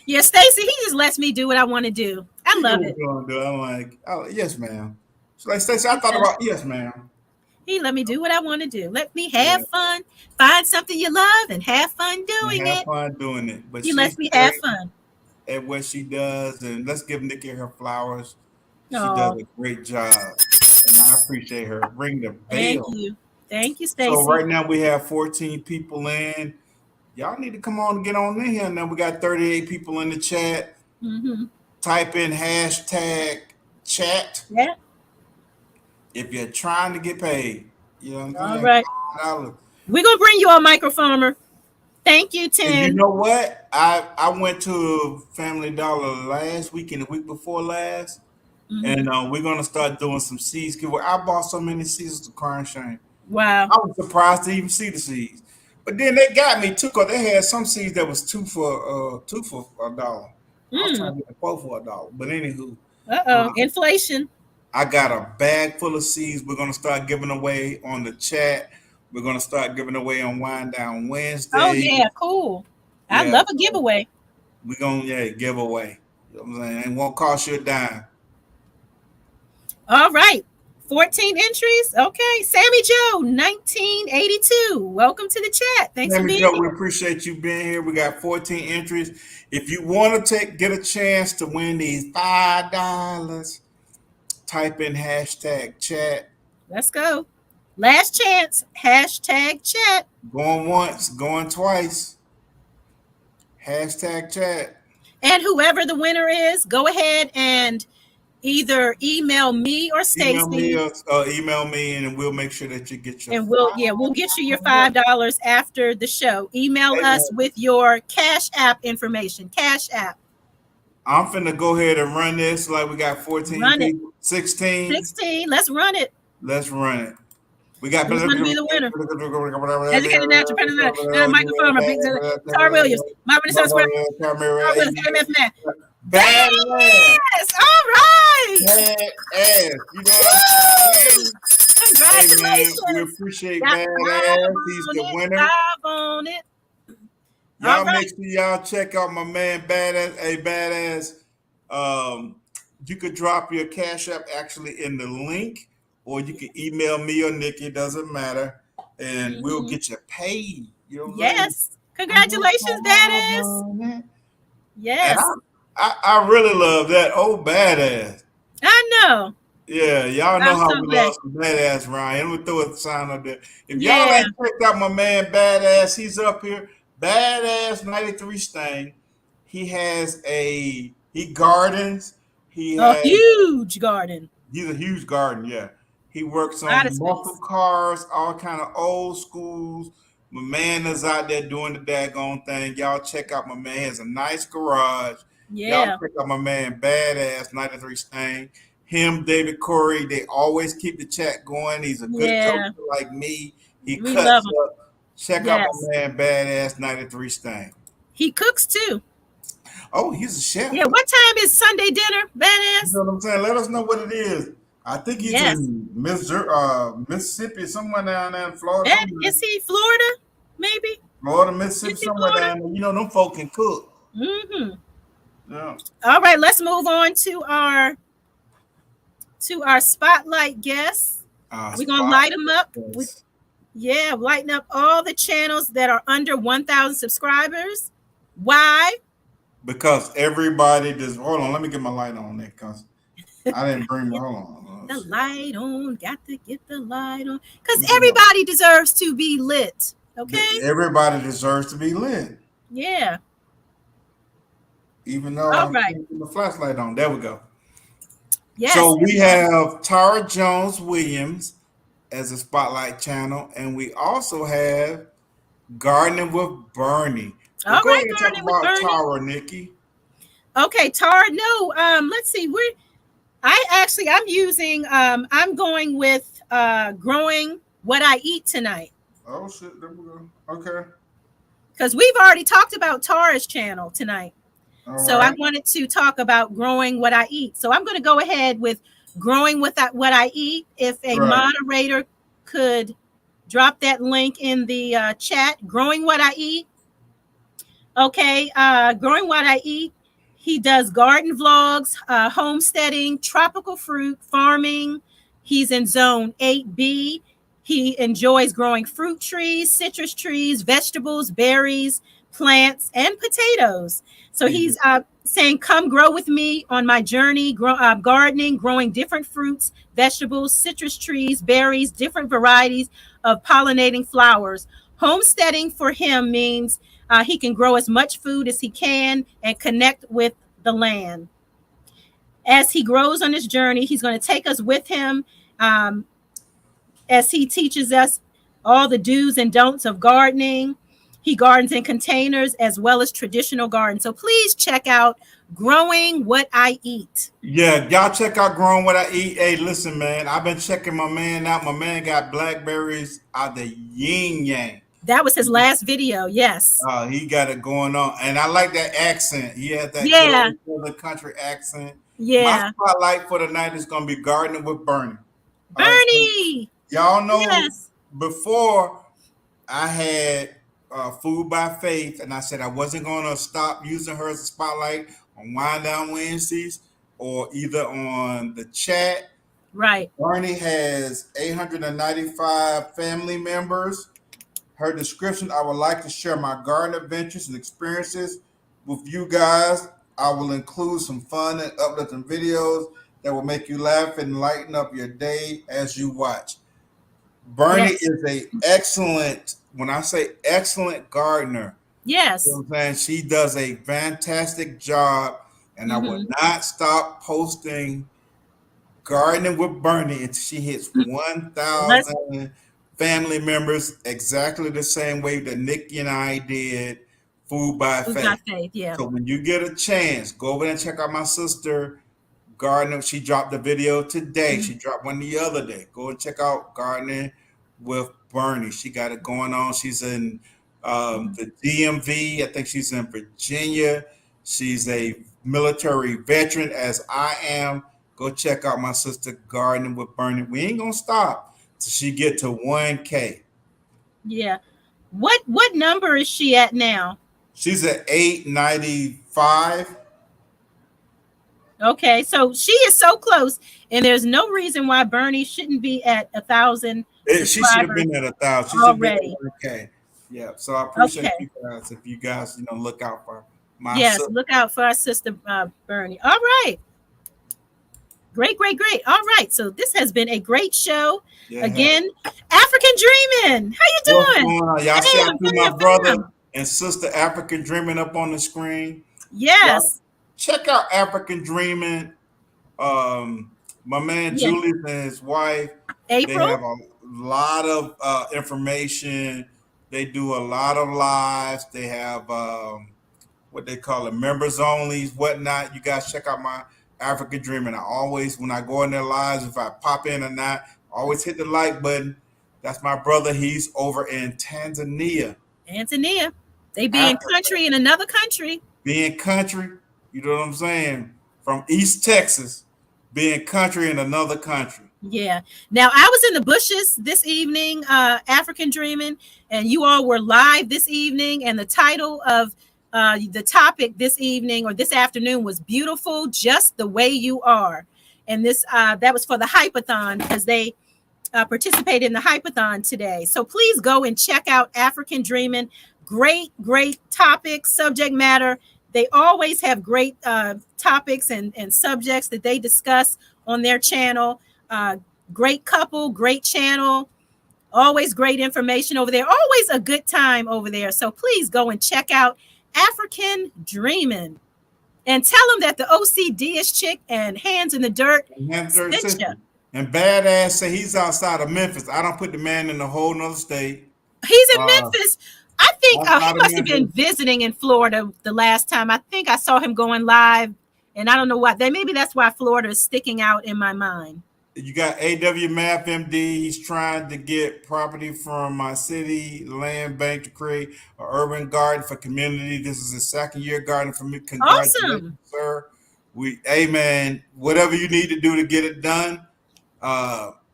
Yeah, Stacey, he just lets me do what I want to do. I love it. I'm like, oh, yes, ma'am. So like Stacey, I thought about yes, ma'am. He let me do what I want to do. Let me have fun. Find something you love and have fun doing it. Have fun doing it. But he lets me have fun at what she does, and let's give Nikki her flowers. She does a great job, and I appreciate her. Ring the bell. Thank you, Stacy. So right now we have 14 people in. Y'all need to come on and get on in here. Now we got 38 people in the chat. Type in hashtag chat. Yeah. If you're trying to get paid, you know what I'm saying? All right. We're gonna bring you on microfarmer. Thank you, Tim. And you know what? I went to Family Dollar last week and the week before last, and we're gonna start doing some seeds giveaway. I bought so many seeds, it's a crying shame. Wow. I was surprised to even see the seeds. But then they got me too, because they had some seeds that was two for $1. I was trying to get the 4 for $1. But anywho. Inflation. I got a bag full of seeds we're gonna start giving away on the chat. We're gonna start giving away on Wind Down Wednesday. Oh yeah, cool. I love a giveaway. We're gonna give away. You know what I'm saying? It won't cost you a dime. All right. 14 entries. Okay. Sammy Joe, 1982. Welcome to the chat. Thanks for being here. We appreciate you being here. We got 14 entries. If you want to get a chance to win these $5, type in hashtag chat. Let's go. Last chance. Hashtag chat. Going once, going twice. Hashtag chat. And whoever the winner is, go ahead and either email me or Stacy. Email me, and we'll make sure that you get your. And we'll get you your $5 after the show. Email us with your Cash App information. Cash App. I'm finna go ahead and run this. Like we got 14 people. 16. 16. Let's run it. Let's run it. We got. Who's going to be the winner? Educated natural, Michael Farmer, Tar Williams, Marvin Square, MF Man. Badass. All right. Badass. You know what I'm saying? Congratulations. Hey, man, we appreciate Badass. He's the winner. On it. Y'all make sure y'all check out my man Badass. Hey, Badass. You could drop your Cash App actually in the link, or you can email me or Nikki. It doesn't matter, and we'll get you paid. You know yes. Congratulations, Badass. Yes. I really love that. Oh, Badass. I know. Yeah, y'all know how we love some Badass, Ryan. Let me throw a sign up there. If y'all ain't checked out my man Badass, he's up here. Badass 93 Stain. He gardens. He has a huge garden. He's a huge garden, yeah. He works on muscle cars, all kind of old schools. My man is out there doing the daggone thing. Y'all check out my man. He has a nice garage. Yeah. Y'all check out my man Badass 93 Stain. Him, David Corey, they always keep the chat going. He's a good joker like me. He cuts up. Check out my man Badass 93 Stain. He cooks too. Oh, he's a chef. Yeah, what time is Sunday dinner, Badass? You know what I'm saying? Let us know what it is. I think he's in Mississippi, somewhere down there in Florida. Is he Florida? Maybe? Florida, Mississippi, somewhere down there. You know, them folk can cook. Mm-hmm. Yeah. All right, let's move on to our spotlight guests. We're going to light them up. Lighten up all the channels that are under 1,000 subscribers. Why? Because everybody does. Hold on, let me get my light on there because I didn't bring my. Hold on. The light on. Got to get the light on. Because everybody deserves to be lit. Okay? Everybody deserves to be lit. Yeah. Even though I'm keeping the flashlight on. There we go. Yes. So we have Tara Jones Williams as a spotlight channel, and we also have Gardening with Bernie. All go right, ahead and talk about Tara, Nikki. Okay, Tara. No, let's see. I'm going with growing what I eat tonight. Oh shit, there we go. Okay. Because we've already talked about Tara's channel tonight. So I wanted to talk about growing what I eat. So I'm going to go ahead with growing what I eat. If a moderator could drop that link in the chat, growing what I eat. Okay, growing what I eat. He does garden vlogs, homesteading, tropical fruit, farming. He's in zone 8B. He enjoys growing fruit trees, citrus trees, vegetables, berries, plants, and potatoes. So he's saying, come grow with me on my journey, gardening, growing different fruits, vegetables, citrus trees, berries, different varieties of pollinating flowers. Homesteading for him means he can grow as much food as he can and connect with the land. As he grows on his journey, he's going to take us with him um, as he teaches us all the do's and don'ts of gardening. He gardens in containers as well as traditional gardens. So please check out Growing What I Eat. Yeah, y'all check out Growing What I Eat. Hey, listen, man, I've been checking my man out. My man got blackberries out the yin yang. That was his last video. Yes. He got it going on, and I like that accent. He has that Yeah. good old country accent. Yeah. My spotlight for the night is gonna be gardening with Bernie. Bernie. Y'all know Yes. before I had Food by Faith, and I said I wasn't gonna stop using her as a spotlight on Wind Down Wednesdays or either on the chat. Right. Bernie has 895 family members. Her description: I would like to share my garden adventures and experiences with you guys. I will include some fun and uplifting videos that will make you laugh and lighten up your day as you watch. Bernie Yes. is a excellent, when I say excellent gardener, Yes. you know what I'm saying? She does a fantastic job, and I will not stop posting Gardening with Bernie until she hits 1,000 family members, exactly the same way that Nikki and I did Food by Food Faith. by Faith. Yeah. So when you get a chance, go over and check out my sister Gardening. She dropped a video today. She dropped one the other day. Go and check out Gardening with Bernie. She got it going on. She's in the DMV. I think she's in Virginia. She's a military veteran, as I am. Go check out my sister Gardening with Bernie. We ain't gonna stop till she get to 1K. Yeah. What number is she at now? She's at 895. Okay, so she is so close, and there's no reason why Bernie shouldn't be at 1,000 She should have subscribers been at 1,000. She should have been already. at 1K. Yeah. So I appreciate Okay. you guys. If you guys, look out for my Yes, sister. look out for our sister Bernie. All right. Great. All right. So this has been a great show. Yeah. Again, African Dreaming. How you What's doing? going on? Y'all see I Bam, threw my bam, brother bam. and sister African Dreaming up on the screen. Yes. Check out African Dreaming. My man Yeah. Julius and his wife, they April. have a lot of information. They do a lot of lives. They have what they call it, members only, whatnot. You guys check out my African Dreaming. I always, when I go in their lives, if I pop in or not, I always hit the like button. That's my brother. He's over in Tanzania. Tanzania. They be in country in another country. Being country, you know what I'm saying? From East Texas, being country in another country. Yeah. Now I was in the bushes this evening, African Dreaming, and you all were live this evening. And the title of the topic this evening or this afternoon was "Beautiful, Just the Way You Are," and this that was for the Hypathon because they participated in the Hypathon today. So please go and check out African Dreaming. Great topic, subject matter. They always have great topics and subjects that they discuss on their channel. Great couple, great channel, always great information over there. Always a good time over there. So please go and check out African Dreaming and tell them that the OCDish chick and Hands in the Dirt sent you. And Badass say he's outside of Memphis. I don't put the man in a whole nother state. He's in Memphis. I think he outside of must have been Memphis. visiting in Florida the last time. I think I saw him going live, and I don't know why. Maybe that's why Florida is sticking out in my mind. You got AW Math MD. He's trying to get property from my city land bank to create an urban garden for community. This is his second year garden for me. Congratulations, Awesome. sir. Hey man, whatever you need to do to get it done.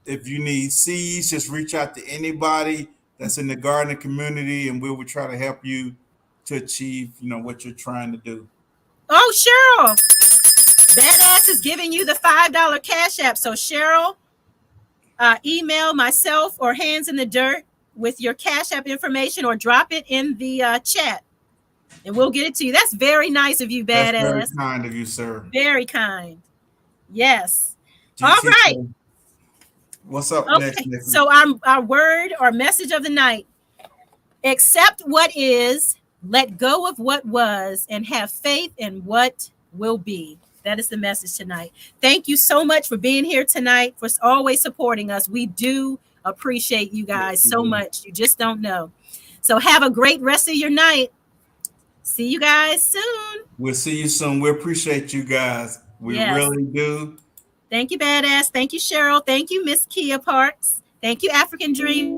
If you need seeds, just reach out to anybody that's in the gardening community, and we will try to help you to achieve, what you're trying to do. Oh, Cheryl, Badass is giving you the $5 Cash App. So Cheryl, email myself or Hands in the Dirt with your Cash App information, or drop it in the chat. and we'll get it to you. That's very nice of you, That's very badass. kind of you, sir. Very kind. Yes. GT, All right. What's up Okay. next, Nikki? So our word or message of the night: accept what is, let go of what was, and have faith in what will be. That is the message tonight. Thank you so much for being here tonight, for always supporting us. We do appreciate you guys so much. You just don't know. So have a great rest of your night. See you guys soon. We'll see you soon. We appreciate you guys. We really do. Thank you, badass. Thank you, Cheryl. Thank you, Miss Kia Parks. Thank you, African Dream.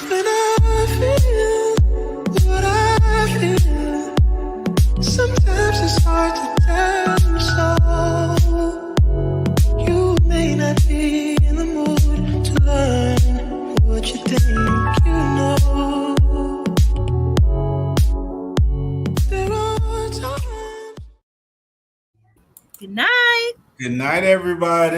When I feel what I feel, sometimes it's hard to tell you so. You may not be in the mood to learn what you think you know. There are times. Good night. Good night, everybody.